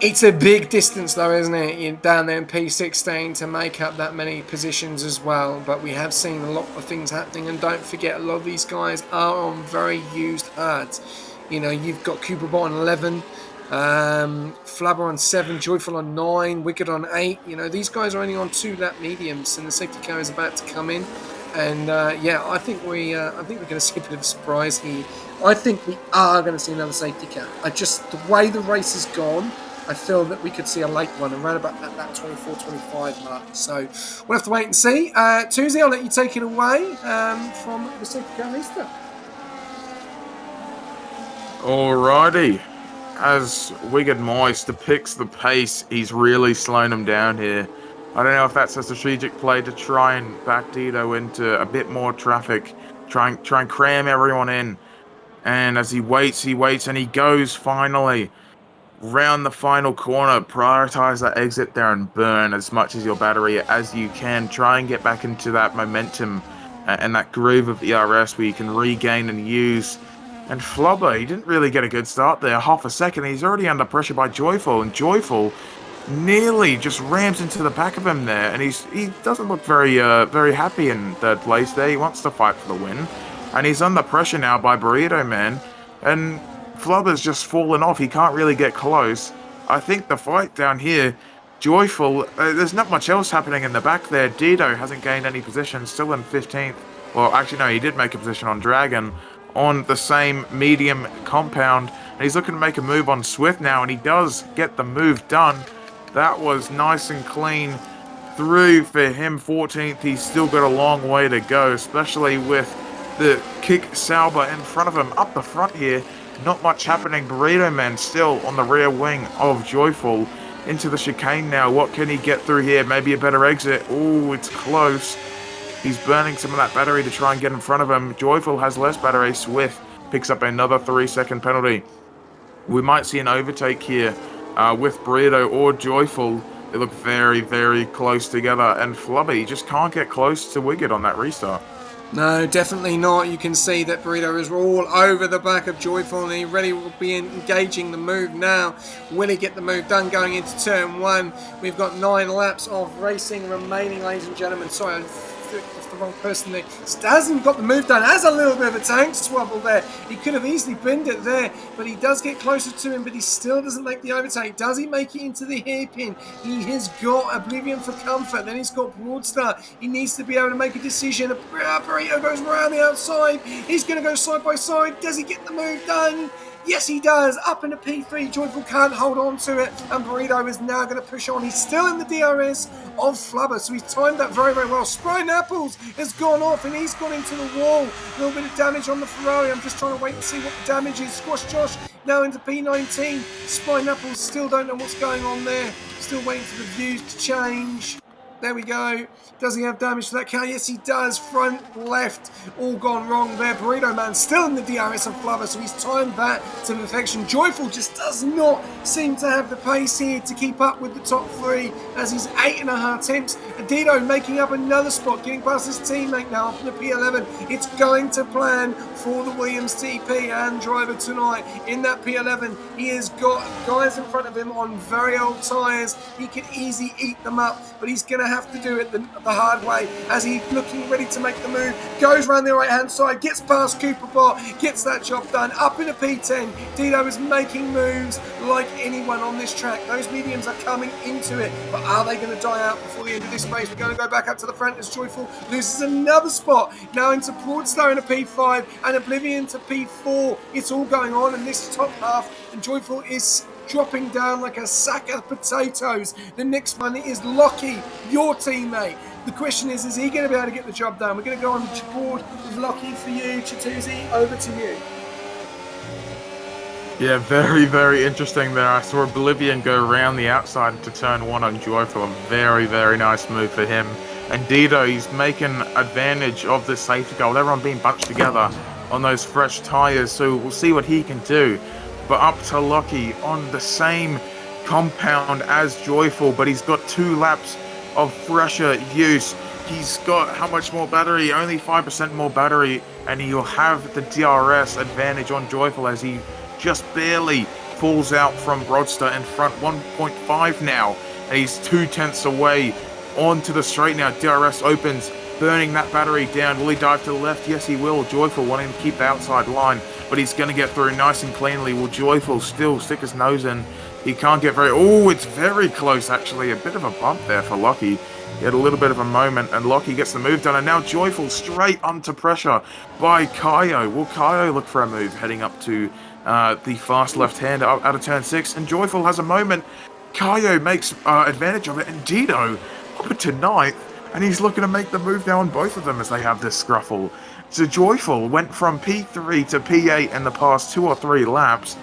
It's a big distance though, isn't it? You're down there in P16 to make up that many positions as well. But we have seen a lot of things happening, and don't forget, a lot of these guys are on very used hards. You've got Cooperbot on 11, Flabber on 7, Joyful on 9, Wicked on 8. These guys are only on 2 lap mediums, and the safety car is about to come in. And yeah, I think we're going to see a bit of a surprise here. I think we are going to see another safety car. The way the race has gone, I feel that we could see a late one around about that 24-25 mark. So we'll have to wait and see. Tuesday, I'll let you take it away from the safety car Easter. Alrighty. As Wicked Moist depicts the pace, he's really slowing him down here. I don't know if that's a strategic play to try and back Dito into a bit more traffic, try and cram everyone in. And as he waits, and he goes finally round the final corner. Prioritize that exit there and burn as much as your battery as you can. Try and get back into that momentum and that groove of ERS where you can regain and use. And Flubber, he didn't really get a good start there. Half a second, he's already under pressure by Joyful, and Joyful nearly just rams into the back of him there, and he doesn't look very happy in third place there. He wants to fight for the win, and he's under pressure now by Burrito Man, and Flubber's just fallen off. He can't really get close. I think the fight down here, Joyful, there's not much else happening in the back there. Dido hasn't gained any position, still in 15th. Well, actually, no, he did make a position on Dragon on the same medium compound, and he's looking to make a move on Swift now, and he does get the move done. That was nice and clean through for him. 14th, he's still got a long way to go, especially with the kick Sauber in front of him. Up the front here, not much happening. Burrito Man still on the rear wing of Joyful. Into the chicane now. What can he get through here? Maybe a better exit. Oh, it's close. He's burning some of that battery to try and get in front of him. Joyful has less battery. Swift picks up another 3-second penalty. We might see an overtake here with Burrito or Joyful. They look very, very close together. And Flubby just can't get close to Wicked on that restart. No, definitely not. You can see that Burrito is all over the back of Joyful, and he really will be engaging the move now. Will he get the move done going into turn one? We've got 9 laps of racing remaining, ladies and gentlemen. Sorry, that's the wrong person there. Hasn't got the move done. Has a little bit of a tank swabble there. He could have easily binned it there, but he does get closer to him, but he still doesn't make the overtake. Does he make it into the hairpin? He has got Oblivion for comfort. Then he's got Broadstar. He needs to be able to make a decision. Burrito goes around the outside. He's going to go side by side. Does he get the move done? Yes, he does. Up into P3. Joyful can't hold on to it. And Burrito is now going to push on. He's still in the DRS of Flubber. So he's timed that very, very well. Sprite Apples has gone off and he's gone into the wall. A little bit of damage on the Ferrari. I'm just trying to wait and see what the damage is. Squash Josh now into P19. Sprite Apples still don't know what's going on there. Still waiting for the views to change. There we go. Does he have damage to that car? Yes, he does. Front, left, all gone wrong there. Burrito Man still in the DRS of Flubber, so he's timed that to perfection. Joyful just does not seem to have the pace here to keep up with the top 3 as he's 8.5 attempts. Adito making up another spot, getting past his teammate now up in the P11. It's going to plan for the Williams TP and driver tonight. In that P11, he has got guys in front of him on very old tyres. He can easily eat them up, but he's going to have to do it the hard way as he's looking ready to make the move. Goes around the right hand side, gets past Cooper Bot, gets that job done. Up in a P10, Dito is making moves like anyone on this track. Those mediums are coming into it, but are they going to die out before the end of this race? We're going to go back up to the front as Joyful loses another spot. Now into Broadstar in a P5 and Oblivion to P4. It's all going on in this top half, and Joyful is dropping down like a sack of potatoes. The next one is Lockie, your teammate. The question is he going to be able to get the job done? We're going to go on board with Lockie for you. Chituzi, over to you. Yeah, very, very interesting there. I saw Oblivion go around the outside to turn 1 on Joyful. A very, very nice move for him. And Dido, he's making advantage of the safety car with everyone being bunched together on those fresh tyres. So we'll see what he can do. But up to Lucky on the same compound as Joyful, but he's got 2 laps of fresher use. He's got how much more battery? Only 5% more battery, and he'll have the DRS advantage on Joyful as he just barely falls out from Broadster in front. 1.5 now, and he's 2/10 away onto the straight now. DRS opens, burning that battery down. Will he dive to the left? Yes, he will. Joyful wanting to keep the outside line, but he's going to get through nice and cleanly. Will Joyful still stick his nose in? He can't get very... Oh, it's very close, actually. A bit of a bump there for Lucky. He had a little bit of a moment, and Lockie gets the move done, and now Joyful straight under pressure by Kaio. Will Kaio look for a move heading up to the fast left-hand out of turn 6, and Joyful has a moment. Kaio makes advantage of it, and Dido up into ninth, and he's looking to make the move now on both of them as they have this scruffle. So Joyful went from P3 to P8 in the past 2 or 3 laps.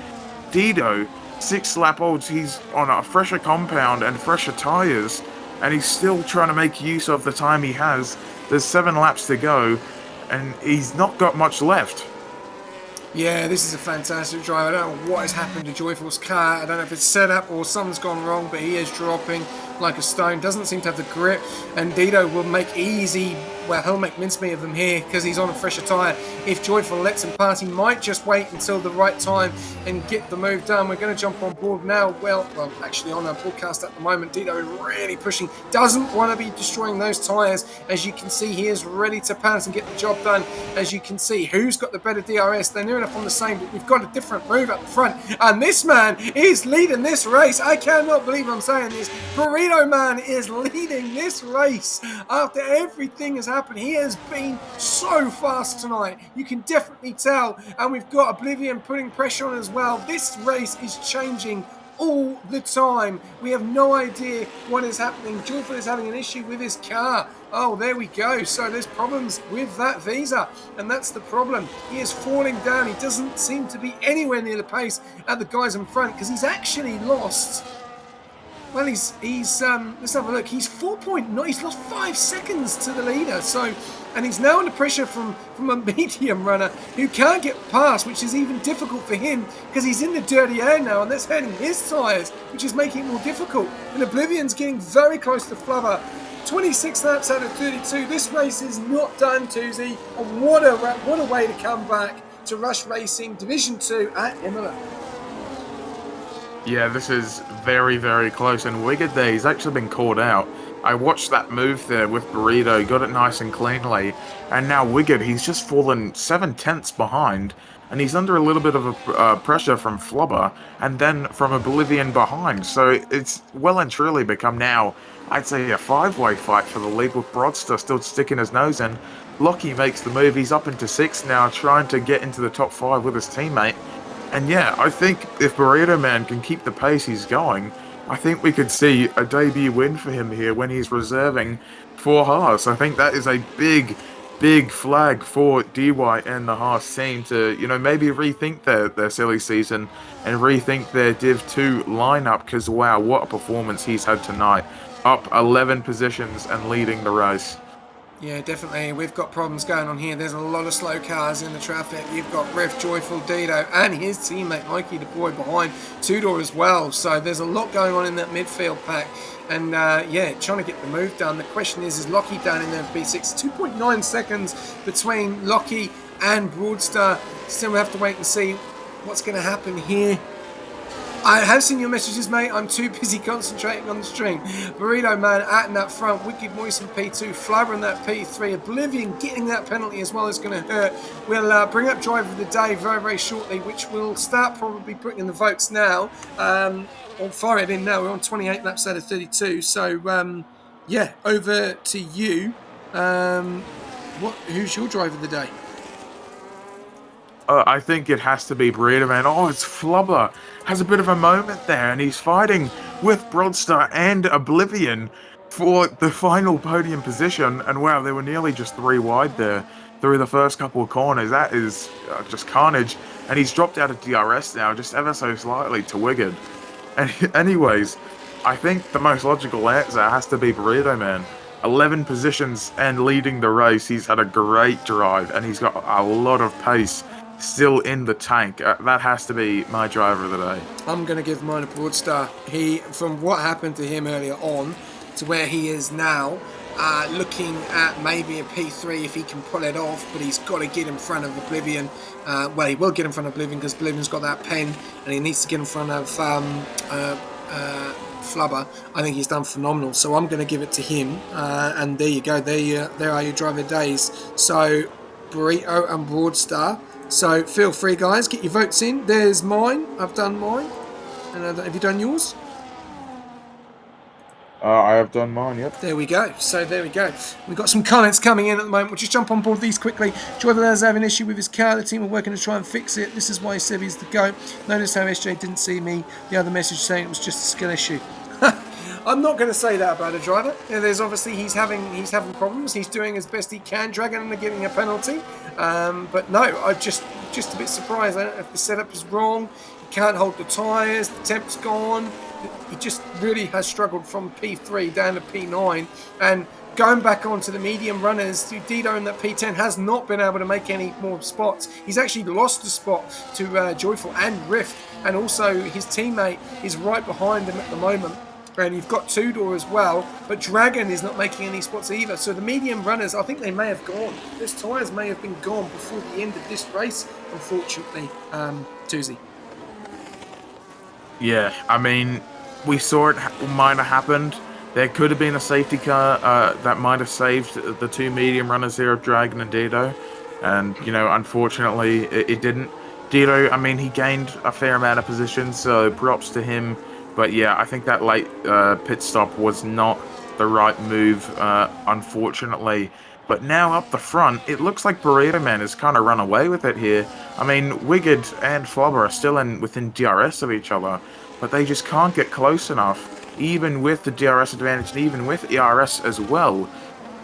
Dido, 6 lap olds, he's on a fresher compound and fresher tyres, and he's still trying to make use of the time he has. There's 7 laps to go, and he's not got much left. Yeah, this is a fantastic drive. I don't know what has happened to Joyful's car. I don't know if it's set up or something's gone wrong, but he is dropping like a stone. Doesn't seem to have the grip. And Dido will make easy, well, he'll make mincemeat of him here because he's on a fresher tyre. If Joyful lets him pass, he might just wait until the right time and get the move done. We're going to jump on board now. Well, actually on our broadcast at the moment, Dido is really pushing. Doesn't want to be destroying those tyres. As you can see, he is ready to pass and get the job done. As you can see, who's got the better DRS? They're near enough on the same, but we've got a different move at the front. And this man is leading this race. I cannot believe I'm saying this. Burrito Man is leading this race after everything has happened. He has been so fast tonight. You can definitely tell. And we've got Oblivion putting pressure on as well. This race is changing all the time. We have no idea what is happening. Joyful is having an issue with his car. Oh, there we go. So there's problems with that Visa, and that's the problem. He is falling down. He doesn't seem to be anywhere near the pace at the guys in front because he's actually lost. Well, he's let's have a look. He's 4.9. He's lost 5 seconds to the leader. So, and he's now under pressure from a medium runner who can't get past, which is even difficult for him because he's in the dirty air now, and that's hurting his tyres, which is making it more difficult. And Oblivion's getting very close to Flubber. 26 laps out of 32. This race is not done, Tuesday. And what a way to come back to Rush Racing Division 2 at Imola. Yeah, this is very, very close, and Wigged there, he's actually been called out. I watched that move there with Burrito, got it nice and cleanly, and now Wigged, he's just fallen 7/10 behind, and he's under a little bit of a pressure from Flubber, and then from Oblivion behind, so it's well and truly become now, I'd say, a 5-way fight for the lead, with Broadster still sticking his nose in. Lockie makes the move, he's up into 6th now, trying to get into the top 5 with his teammate. And yeah, I think if Burrito Man can keep the pace he's going, I think we could see a debut win for him here when he's reserving for Haas. I think that is a big, big flag for DY and the Haas team to, maybe rethink their silly season and rethink their Div 2 lineup, because wow, what a performance he's had tonight. Up 11 positions and leading the race. Yeah, definitely. We've got problems going on here. There's a lot of slow cars in the traffic. You've got Ref, Joyful, Dido, and his teammate Mikey the boy behind Tudor as well. So there's a lot going on in that midfield pack. And yeah, trying to get the move done. The question is Lockie down in there B6? 2.9 seconds between Lockie and Broadstar. Still we have to wait and see what's going to happen here. I have seen your messages, mate. I'm too busy concentrating on the stream. Burrito Man out in that front. Wicked Moist in P2. Flubber in that P3. Oblivion getting that penalty as well is going to hurt. We'll bring up Driver of the Day very, very shortly, which we'll start probably putting in the votes now. Or fire it in now. We're on 28 laps out of 32. So, yeah, over to you. Who's your Driver of the Day? I think it has to be Burrito Man. Oh, it's Flubber. Has a bit of a moment there, and he's fighting with Broadstar and Oblivion for the final podium position. And wow, they were nearly just 3 wide there through the first couple of corners. That is just carnage. And he's dropped out of DRS now, just ever so slightly to Wigged. And anyways, I think the most logical answer has to be Burrito Man. 11 positions and leading the race. He's had a great drive, and he's got a lot of pace still in the tank. That has to be my driver of the day. I'm going to give mine a Broadstar. From what happened to him earlier on to where he is now, looking at maybe a P3 if he can pull it off, but he's got to get in front of Oblivion. Well, he will get in front of Oblivion because Oblivion's got that pen, and he needs to get in front of Flubber. I think he's done phenomenal, so I'm going to give it to him. And there you go. There are your driver days. So Burrito and Broadstar. So feel free, guys, get your votes in. There's mine. I've done mine. And have you done yours? I have done mine. Yep. There we go. So there we go. We've got some comments coming in at the moment. We'll just jump on board these quickly. Joyful has an issue with his car. The team are working to try and fix it. This is why Sebi's the GOAT. Notice how SJ didn't see me. The other message saying it was just a skill issue. I'm not going to say that about a driver. There's obviously he's having problems. He's doing as best he can. Dragon are getting a penalty, but no, I'm just a bit surprised. I don't know if the setup is wrong. He can't hold the tyres. The temp's gone. He just really has struggled from P3 down to P9, and going back onto the medium runners, Dido in that P10 has not been able to make any more spots. He's actually lost a spot to Joyful and Rift, and also his teammate is right behind him at the moment. And you've got Tudor as well, but Dragon is not making any spots either. So the medium runners, I think they may have gone. Those tyres may have been gone before the end of this race, unfortunately, Tuesday. Yeah, I mean, we saw it might have happened. There could have been a safety car that might have saved the two medium runners here of Dragon and Dido. And, unfortunately, it didn't. Dido, I mean, he gained a fair amount of position, so props to him. But yeah, I think that late pit stop was not the right move, unfortunately. But now up the front, it looks like Burrito Man has kind of run away with it here. I mean, Wigged and Flobber are still within DRS of each other, but they just can't get close enough, even with the DRS advantage and even with ERS as well.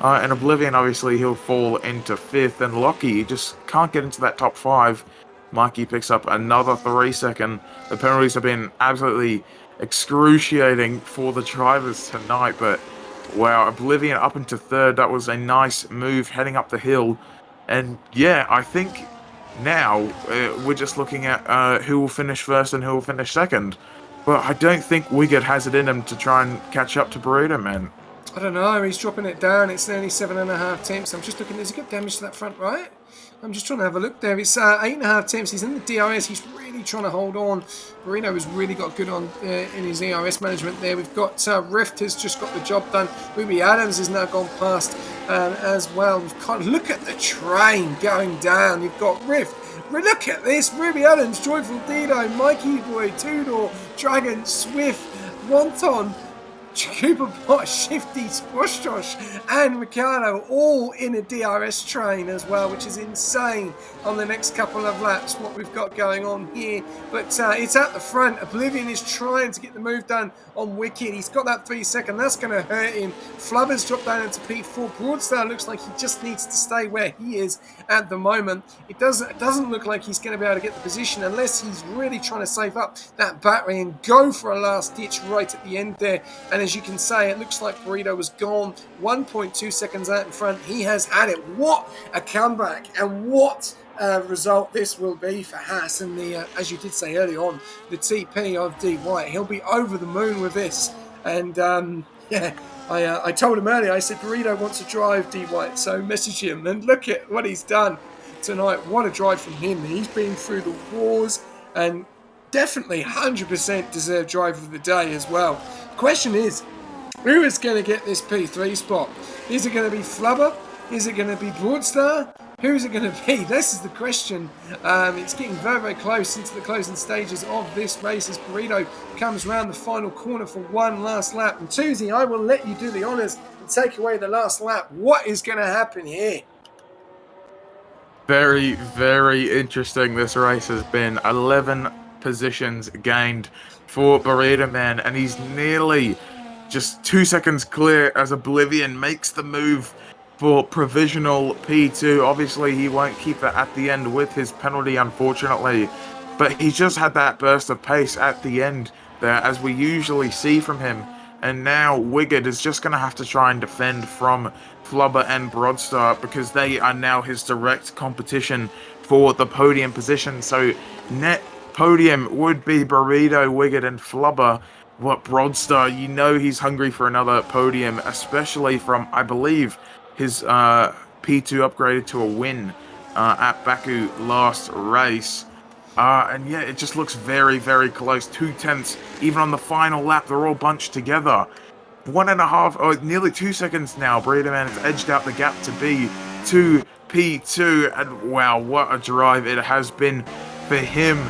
And Oblivion, obviously, he'll fall into 5th, and Lockie just can't get into that top 5. Mikey picks up another 3-second. The penalties have been absolutely excruciating for the drivers tonight, but wow, Oblivion up into 3rd. That was a nice move heading up the hill. And yeah, I think now we're just looking at who will finish 1st and who will finish 2nd. But I don't think Wiggett has it in him to try and catch up to Burrito Man. I don't know, he's dropping it down. It's only 7.5 temps. I'm just looking, has he got damage to that front right? I'm just trying to have a look there. It's 8.5 temps. He's in the DRS. He's really trying to hold on. Burrito has really got good on in his ERS management there. We've got Rift has just got the job done. Ruby Adams has now gone past as well. We've got, look at the train going down. You've got Rift. Look at this. Ruby Adams, Joyful Dido, Mikey Boy, Tudor, Dragon, Swift, Wonton, Cooper Bot, Shifty, Squash Josh, and Ricardo all in a DRS train as well, which is insane on the next couple of laps, what we've got going on here. But it's at the front. Oblivion is trying to get the move done on Wicked. He's got that 3-second. That's going to hurt him. Flubber's dropped down into P4. Broadstar looks like he just needs to stay where he is at the moment. It doesn't look like he's going to be able to get the position unless he's really trying to save up that battery and go for a last ditch right at the end there. And as you can say, it looks like Burrito was gone 1.2 seconds out in front. He has had it. What a comeback, and what result this will be for Haas and the, as you did say early on, the TP of D White. He'll be over the moon with this. And yeah, I told him earlier, I said Burrito wants to drive D White, so message him. And look at what he's done tonight. What a drive from him. He's been through the wars and definitely 100% deserved driver of the day as well. Question is, who is going to get this P3 spot? Is it going to be Flubber? Is it going to be Broadstar? Who is it going to be? This is the question. It's getting very, very close into the closing stages of this race as Burrito comes round the final corner for one last lap. And Tuesday, I will let you do the honours and take away the last lap. What is going to happen here? Very, very interesting this race has been. 11 positions gained for Burrito Man, and he's nearly just 2 seconds clear as Oblivion makes the move for provisional P2. Obviously, he won't keep that at the end with his penalty, unfortunately, but he just had that burst of pace at the end there, as we usually see from him. And now Wiggett is just going to have to try and defend from Flubber and Broadstar, because they are now his direct competition for the podium position. So net podium would be Burrito, Wiggett, and Flubber. What Broadstar, you know he's hungry for another podium, especially from, I believe, his P2 upgraded to a win at Baku last race. And yeah, it just looks very, very close. 2/10, even on the final lap, they're all bunched together. 1.5, nearly 2 seconds now. Burrito Man has edged out the gap to be to P2. And wow, what a drive it has been for him.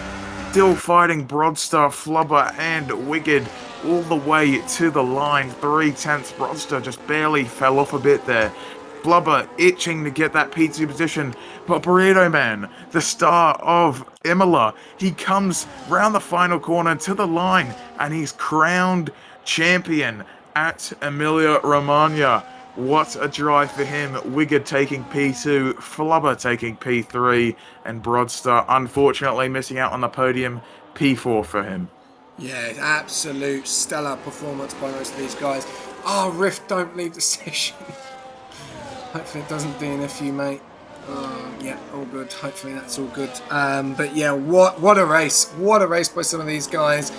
Still fighting Broadstar, Flubber, and Wigged all the way to the line. 3/10 Broster just barely fell off a bit there. Flubber itching to get that P2 position, but Burrito Man, the star of Imola, he comes round the final corner to the line and he's crowned champion at Emilia Romagna. What a drive for him. Wigger taking P2, Flubber taking P3, and Broadstar unfortunately missing out on the podium, P4 for him. Yeah, absolute stellar performance by most of these guys. Oh, Rift, don't leave the session. Hopefully it doesn't DNF you, mate. Yeah, all good. Hopefully that's all good. But yeah, what a race! What a race by some of these guys.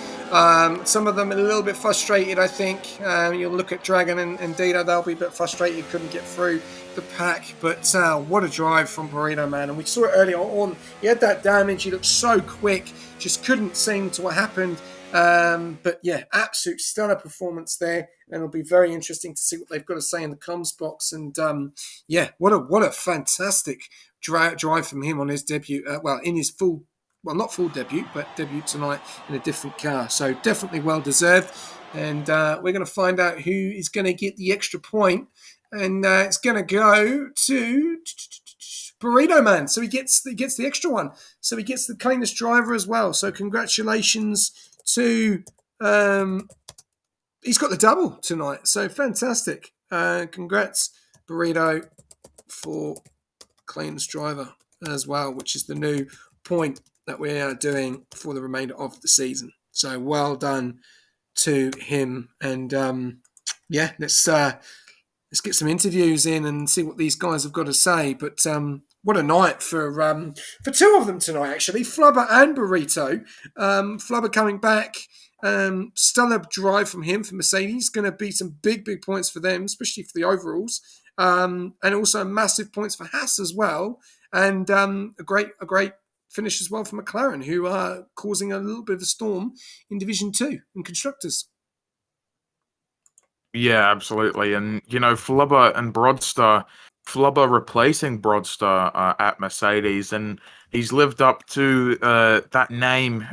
Some of them a little bit frustrated, I think. You'll look at Dragon and Dino; they'll be a bit frustrated, couldn't get through the pack. But what a drive from Burrito Man! And we saw it earlier on. He had that damage. He looked so quick, just couldn't seem to what happened. But yeah, absolute stellar performance there, and it'll be very interesting to see what they've got to say in the comms box. And yeah, what a fantastic drive from him on his debut. In his full, well, not full debut, but debut tonight in a different car. So definitely well deserved. And we're going to find out who is going to get the extra point, and it's going to go to Burrito Man. So he gets the extra one. So he gets the cleanest driver as well. So congratulations to he's got the double tonight. So fantastic. Congrats, Burrito, for cleanest driver as well, which is the new point that we are doing for the remainder of the season. So well done to him. And yeah, let's get some interviews in and see what these guys have got to say. But what a night for two of them tonight, actually, Flubber and Burrito. Flubber coming back. Stellar drive from him for Mercedes. Going to be some big points for them, especially for the overalls. And also massive points for Haas as well. And a great finish as well for McLaren, who are causing a little bit of a storm in Division 2 in Constructors. Yeah, absolutely. And, Flubber and Broadstar, Flubber replacing Broadstar at Mercedes, and he's lived up to that name,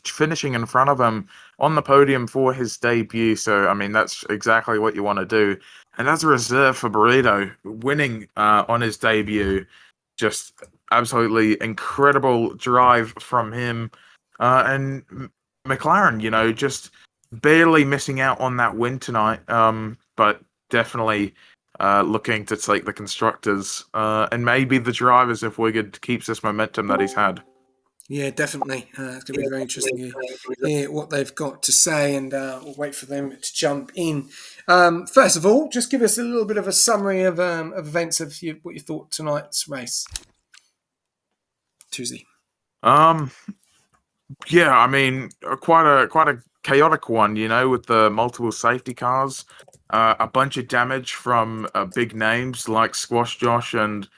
finishing in front of him on the podium for his debut. So, I mean, that's exactly what you want to do. And as a reserve for Burrito, winning on his debut, just absolutely incredible drive from him. And McLaren, just barely missing out on that win tonight, but definitely looking to take the constructors and maybe the drivers if Wiggins keeps this momentum that he's had. Yeah, definitely. It's going to be very interesting to hear what they've got to say, and we'll wait for them to jump in. First of all, just give us a little bit of a summary of events of what you thought tonight's race, Tuesday. Um, yeah, I mean, quite a chaotic one, with the multiple safety cars, a bunch of damage from big names like Squash Josh and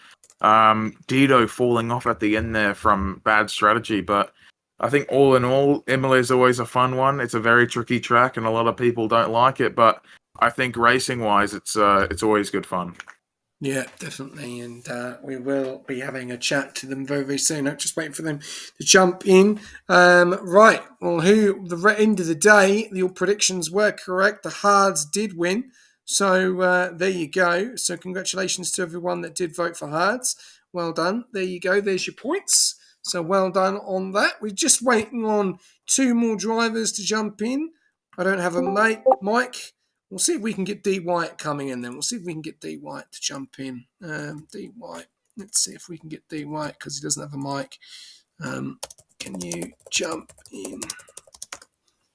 Dido falling off at the end there from bad strategy. But I think all in all, Imola is always a fun one. It's a very tricky track, and a lot of people don't like it. But I think racing wise, it's always good fun. Yeah, definitely, and we will be having a chat to them very soon. I'm just waiting for them to jump in. Right, well, end of the day, your predictions were correct. The Hards did win, so there you go. So congratulations to everyone that did vote for Hards. Well done. There you go. There's your points. So well done on that. We're just waiting on two more drivers to jump in. I don't have a Mike. We'll see if we can get D White coming in then. We'll see if we can get D White to jump in. D White. Let's see if we can get D White because he doesn't have a mic. Can you jump in?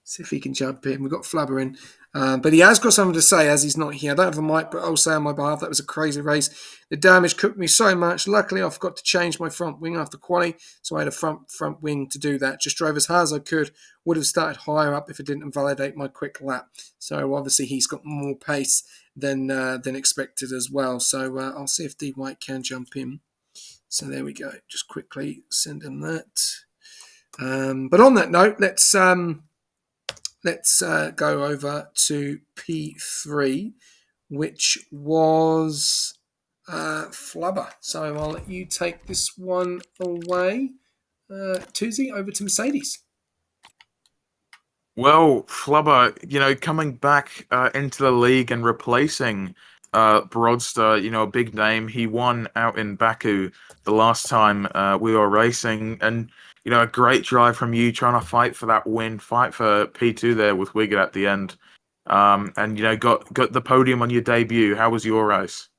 See if he can jump in. We've got Flubber in. But he has got something to say as he's not here. I don't have a mic, but I'll say on my behalf that was a crazy race. The damage cooked me so much. Luckily, I forgot to change my front wing after quali, so I had a front wing to do that. Just drove as hard as I could. Would have started higher up if it didn't invalidate my quick lap. So obviously he's got more pace than expected as well. So I'll see if D White can jump in. So there we go. Just quickly send him that. But on that note, let's go over to P3, which was Flubber. So I'll let you take this one away. Tuesday, over to Mercedes. Well, Flubber, coming back into the league and replacing Broadster, a big name. He won out in Baku the last time we were racing, and a great drive from you trying to fight for that win, fight for P2 there with Wigan at the end. And got the podium on your debut. How was your race?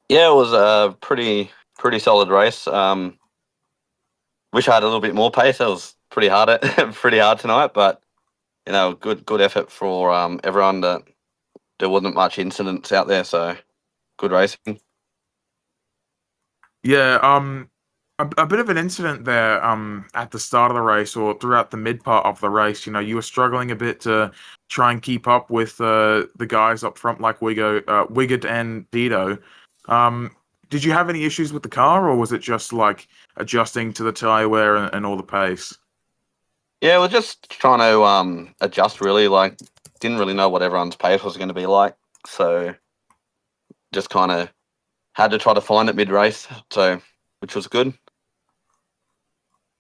Yeah, it was a pretty solid race. Wish I had a little bit more pace. It was pretty hard pretty hard tonight, but good effort for everyone. That there wasn't much incidents out there, so good racing. Yeah, a bit of an incident there at the start of the race or throughout the mid part of the race. You were struggling a bit to try and keep up with the guys up front like Wiggett and Dido. Um, did you have any issues with the car, or was it just like adjusting to the tire wear and all the pace? Yeah, we're just trying to adjust. Really, like didn't really know what everyone's pace was going to be like, so just kind of had to try to find it mid race. So which was good.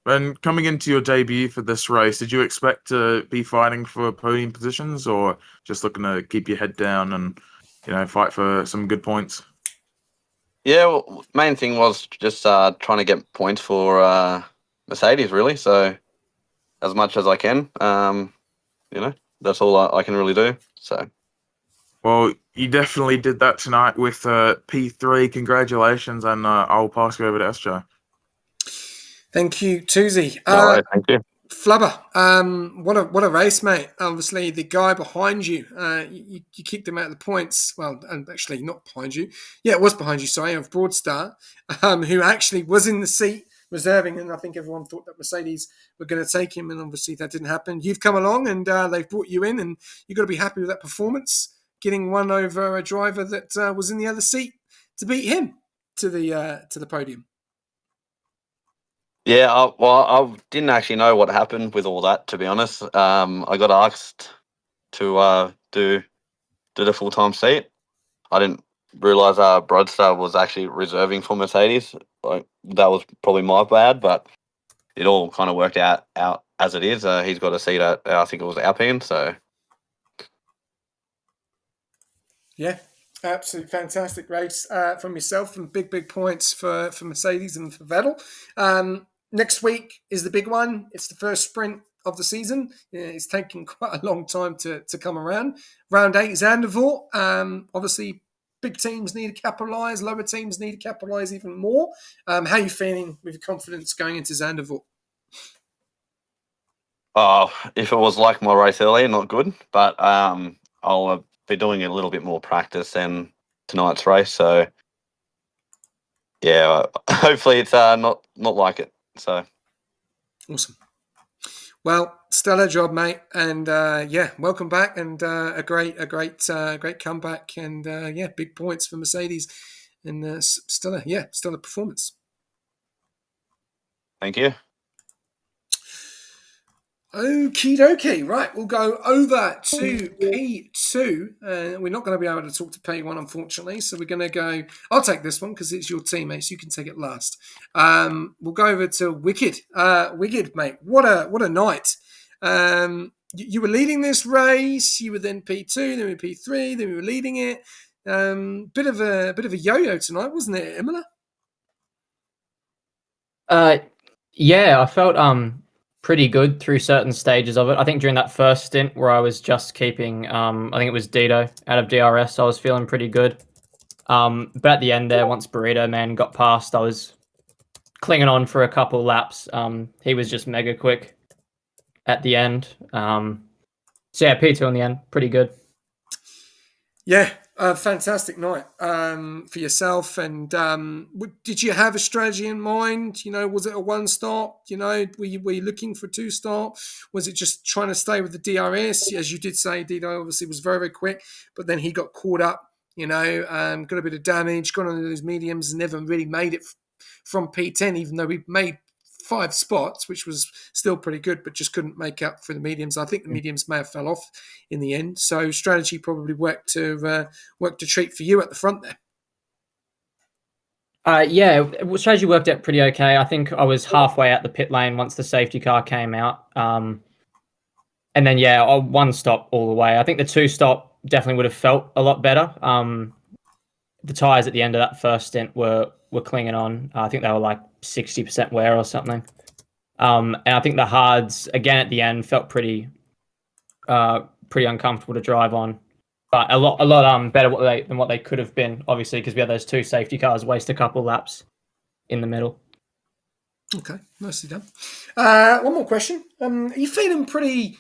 And coming into your debut for this race, did you expect to be fighting for podium positions, or just looking to keep your head down and fight for some good points? Yeah, well, main thing was just trying to get points for Mercedes, really. So as much as I can, that's all I can really do. So Well, you definitely did that tonight with P3. Congratulations, and I'll pass you over to SJ. Thank you, Tuzi. no worries, thank you. Flubber, what a race, mate. Obviously, the guy behind you, you kicked him out of the points. Well, and actually not behind you. Yeah, it was behind you, sorry, of Broadstar, who actually was in the seat reserving, and I think everyone thought that Mercedes were going to take him, and obviously that didn't happen. You've come along, and they've brought you in, and you've got to be happy with that performance, getting one over a driver that was in the other seat to beat him to the podium. Yeah, well, I didn't actually know what happened with all that. To be honest, I got asked to do the full time seat. I didn't realize Broadstar was actually reserving for Mercedes. Like that was probably my bad, but it all kind of worked out as it is. He's got a seat at I think it was Alpine, so Yeah, absolutely fantastic race from yourself, and big points for Mercedes and for Vettel. Next week is the big one. It's the first sprint of the season. Yeah, it's taking quite a long time to come around. Round 8 is Zandvoort. Obviously, big teams need to capitalise. Lower teams need to capitalise even more. How are you feeling with your confidence going into Zandvoort? if it was like my race earlier, not good. But I'll be doing a little bit more practice than tonight's race. So yeah, hopefully it's not like it. So Awesome. Well, stellar job, mate, and yeah, welcome back, and great comeback, and yeah, big points for Mercedes, and stellar performance. thank you. Okie dokie. Right, we'll go over to P2. We're not going to be able to talk to P1, unfortunately. So we're going to go. I'll take this one because it's your teammate, so you can take it last. We'll go over to Wicked. Wicked, mate. What a night. You were leading this race. You were then P2, then we were P3, then we were leading it. Bit of a yo-yo tonight, wasn't it, Imola? Uh, yeah, I felt pretty good through certain stages of it. I think during that first stint where I was just keeping I think it was Dido out of DRS, I was feeling pretty good. But at the end there, once Burrito Man got past, I was clinging on for a couple laps. He was just mega quick at the end. So yeah, P2 in the end, pretty good. Yeah, fantastic night for yourself. And did you have a strategy in mind? Was it a one stop? Were you looking for a two stop? Was it just trying to stay with the DRS? As you did say, Dido obviously was very quick, but then he got caught up. Got a bit of damage, got on those mediums, and never really made it from P10, even though we made 5 spots, which was still pretty good, but just couldn't make up for the mediums. I think the mediums may have fell off in the end. So strategy probably worked to treat for you at the front there. Yeah, strategy worked out pretty okay. I think I was halfway out the pit lane once the safety car came out. And then one stop all the way. I think the two stop definitely would have felt a lot better. The tires at the end of that first stint were clinging on. I think they were like 60% wear or something. And I think the hards again at the end felt pretty uncomfortable to drive on, but a lot better than what they could have been. Obviously, because we had those two safety cars waste a couple laps in the middle. Okay, nicely done. One more question. Are you feeling pretty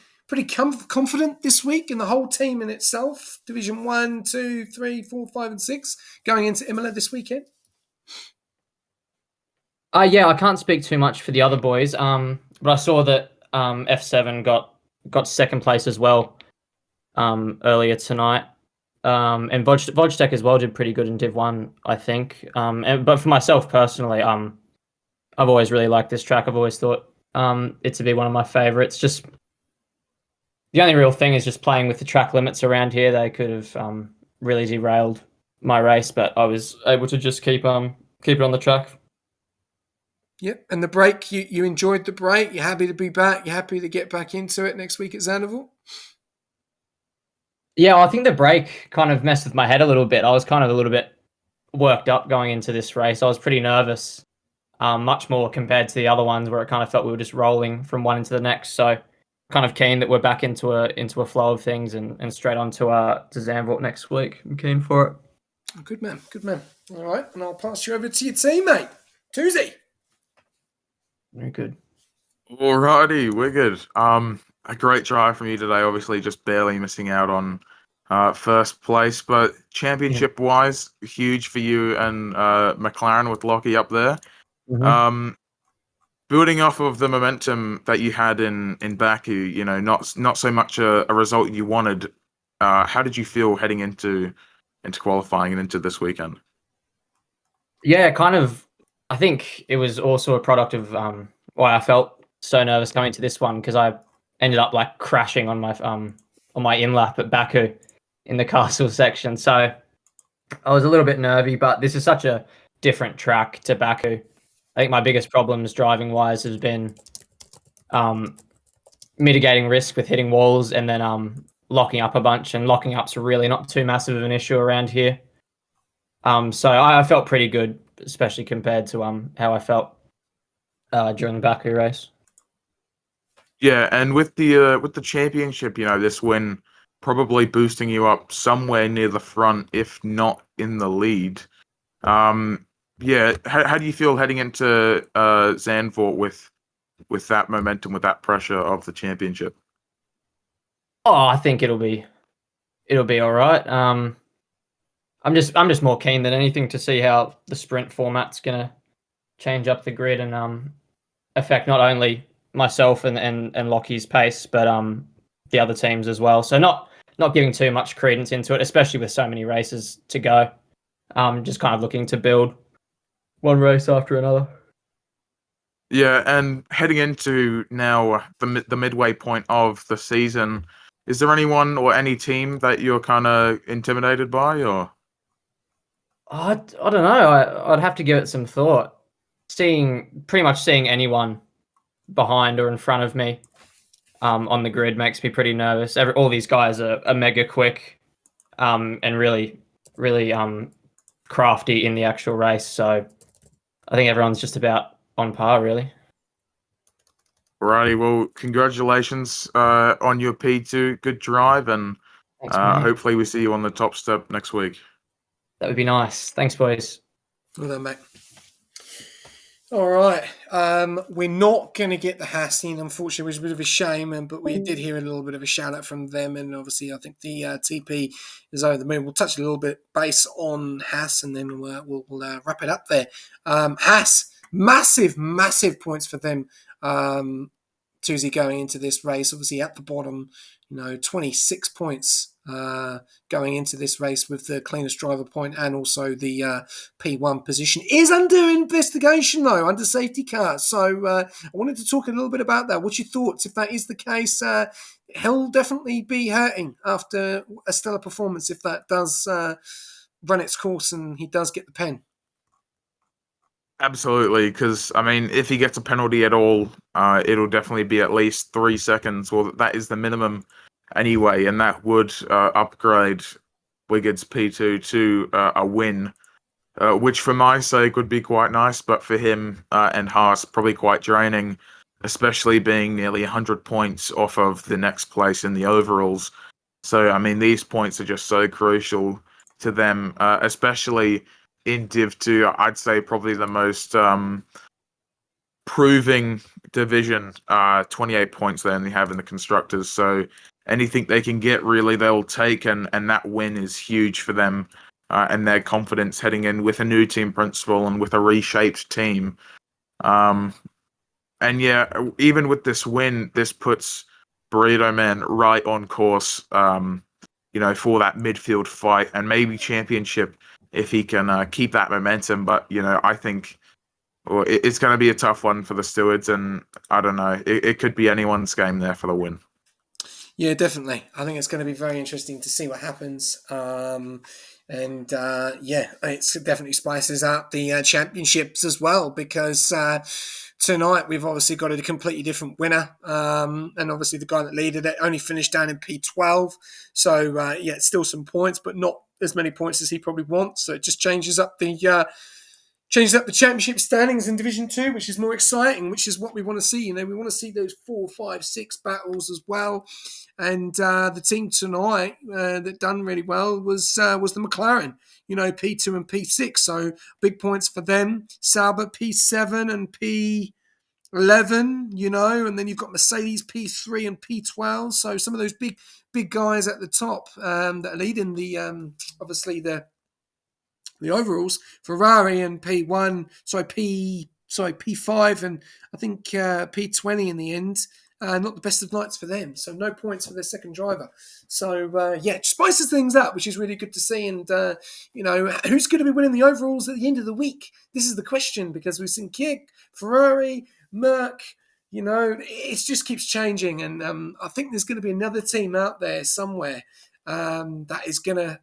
confident this week in the whole team in itself? Division 1, 2, 3, 4, 5, and 6 going into Imola this weekend? Yeah, I can't speak too much for the other boys. But I saw that F7 got second place as well earlier tonight. And Vodstech as well did pretty good in Div 1, I think. But for myself personally, I've always really liked this track. I've always thought it to be one of my favorites. Just the only real thing is just playing with the track limits around here. They could have really derailed my race, but I was able to just keep it on the track. Yep. And the break, you enjoyed the break. You're happy to be back. You're happy to get back into it next week at Zandervoort? Yeah, I think the break kind of messed with my head a little bit. I was kind of a little bit worked up going into this race. I was pretty nervous, much more compared to the other ones where it kind of felt we were just rolling from one into the next. So kind of keen that we're back into a flow of things and straight on to Zandvoort next week. I'm keen for it. Good man, good man. All right, and I'll pass you over to your team, mate. Tuesday. Very good. Alrighty, we're good. A great drive from you today. Obviously, just barely missing out on first place, but championship-wise, huge for you and McLaren with Lockie up there. Mm-hmm. Building off of the momentum that you had in Baku, you know, not so much a result you wanted. How did you feel heading into qualifying and into this weekend? Yeah, kind of. I think it was also a product of why I felt so nervous coming to this one because I ended up like crashing on my in lap at Baku in the castle section. So I was a little bit nervy, but this is such a different track to Baku. I think my biggest problems driving wise has been mitigating risk with hitting walls and then locking up a bunch. And locking up's really not too massive of an issue around here. So I felt pretty good, especially compared to how I felt during the Baku race. Yeah, and with the championship, you know, this win probably boosting you up somewhere near the front, if not in the lead. Yeah, how do you feel heading into Zandvoort with that momentum, with that pressure of the championship? Oh, I think it'll be all right. I'm just more keen than anything to see how the sprint format's gonna change up the grid and affect not only myself and Lockie's pace, but the other teams as well. So not giving too much credence into it, especially with so many races to go. Just kind of looking to build one race after another. Yeah, and heading into now the midway point of the season, is there anyone or any team that you're kind of intimidated by, or? I don't know. I'd have to give it some thought. Pretty much seeing anyone behind or in front of me on the grid makes me pretty nervous. All these guys are mega quick and really crafty in the actual race. So I think everyone's just about on par, really. Alrighty, well, congratulations on your P2. Good drive, and Thanks, mate. hopefully we see you on the top step next week. That would be nice. Thanks, boys. Well done, mate. All right. We're not going to get the Hassing, unfortunately, which is a bit of a shame, but we did hear a little bit of a shout out from them, and obviously I think the TP is over the moon. We'll touch a little bit base on Hass, and then we'll wrap it up there. Hass, massive points for them. Tuesday going into this race, obviously at the bottom, 26 points going into this race with the cleanest driver point and also the P1 position is under investigation though, under safety car. So I wanted to talk a little bit about that. What's your thoughts if that is the case? He'll definitely be hurting after a stellar performance if that does run its course and he does get the pen. Absolutely, because I mean, if he gets a penalty at all, it'll definitely be at least 3 seconds, or that is the minimum anyway, and that would upgrade Wiggins P2 to a win, which for my sake would be quite nice, but for him and Haas, probably quite draining, especially being nearly 100 points off of the next place in the overalls. So, I mean, these points are just so crucial to them, especially in Div 2. I'd say probably the most proving division, 28 points they only have in the constructors. So anything they can get, really, they'll take, and that win is huge for them and their confidence heading in with a new team principal and with a reshaped team. And yeah, even with this win, this puts Burrito Man right on course, for that midfield fight and maybe championship if he can keep that momentum. But, I think it's going to be a tough one for the Stewards, and I don't know. It could be anyone's game there for the win. Yeah, definitely. I think it's going to be very interesting to see what happens. It definitely spices up the championships as well, because tonight we've obviously got a completely different winner. And obviously the guy that leaded it only finished down in P12. So, it's still some points, but not as many points as he probably wants. So it just changes up the championship standings in Division 2, which is more exciting, which is what we want to see. We want to see those 4, 5, 6 battles as well. And the team tonight that done really well was the McLaren, P2 and P6. So big points for them. Sauber P7 and P11, and then you've got Mercedes P3 and P12. So some of those big guys at the top that are leading the obviously the overalls. Ferrari and P5 and I think P20 in the end. Not the best of nights for them. So no points for their second driver. So it spices things up, which is really good to see. And, who's going to be winning the overalls at the end of the week? This is the question, because we've seen Kick, Ferrari, Merck. It just keeps changing. And I think there's going to be another team out there somewhere that is going to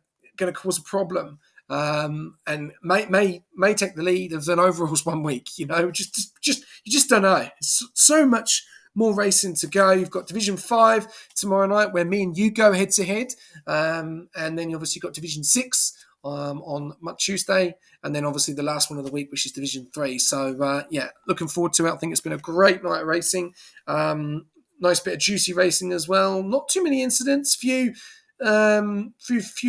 cause a problem. And may take the lead of an overalls 1 week. You just don't know. It's so much more racing to go. You've got Division 5 tomorrow night, where me and you go head to head, and then you obviously got Division 6 on Tuesday, and then obviously the last one of the week, which is Division 3. So looking forward to it. I think it's been a great night of racing. Nice bit of juicy racing as well. Not too many incidents. Few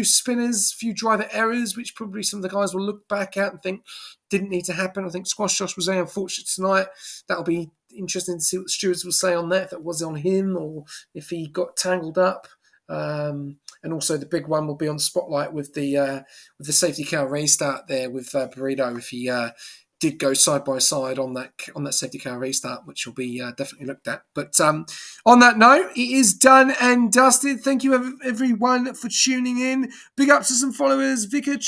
spinners, few driver errors, which probably some of the guys will look back at and think didn't need to happen. I think Squash Josh was very unfortunate tonight. That'll be interesting to see what the stewards will say on that, if it was on him or if he got tangled up. And also the big one will be on Spotlight with the safety car restart there with Burrito, if he did go side by side on that safety car restart, which will be definitely looked at. But on that note, it is done and dusted. Thank you everyone for tuning in. Big ups to some followers: Vika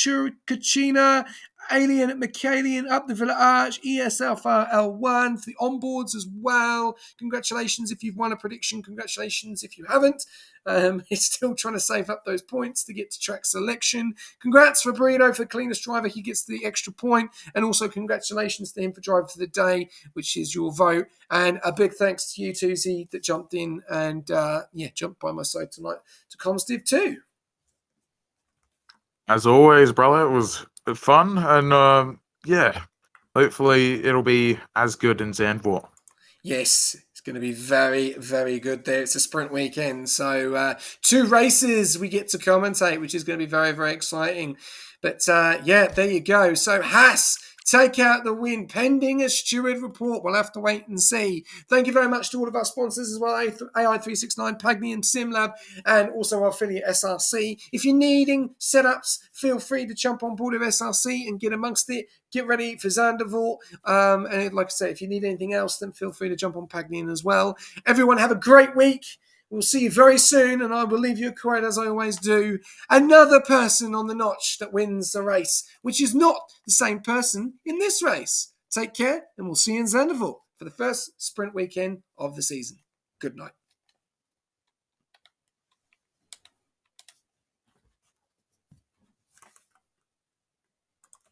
Kachina, Alien at McAlien, Up the Villa Arch, ESFRL1 for the onboards as well. Congratulations if you've won a prediction. Congratulations if you haven't. He's still trying to save up those points to get to track selection. Congrats for Burrito for the cleanest driver. He gets the extra point. And also congratulations to him for driver for the day, which is your vote. And a big thanks to you, Tuesday, that jumped in and jumped by my side tonight to Comms Div 2. As always, brother, it was fun, and hopefully it'll be as good in Zandvoort. Yes, it's going to be very, very good there. It's a sprint weekend, so 2 races we get to commentate, which is going to be very, very exciting. But there you go. So Haas take out the win, pending a steward report. We'll have to wait and see. Thank you very much to all of our sponsors as well, AI369, Pagni and SimLab, and also our affiliate SRC. If you're needing setups, feel free to jump on board with SRC and get amongst it. Get ready for Zandvoort. And like I say, if you need anything else, then feel free to jump on Pagni as well. Everyone have a great week. We'll see you very soon, and I will leave you a quote as I always do. Another person on the notch that wins the race, which is not the same person in this race. Take care, and we'll see you in Zandvoort for the first sprint weekend of the season. Good night.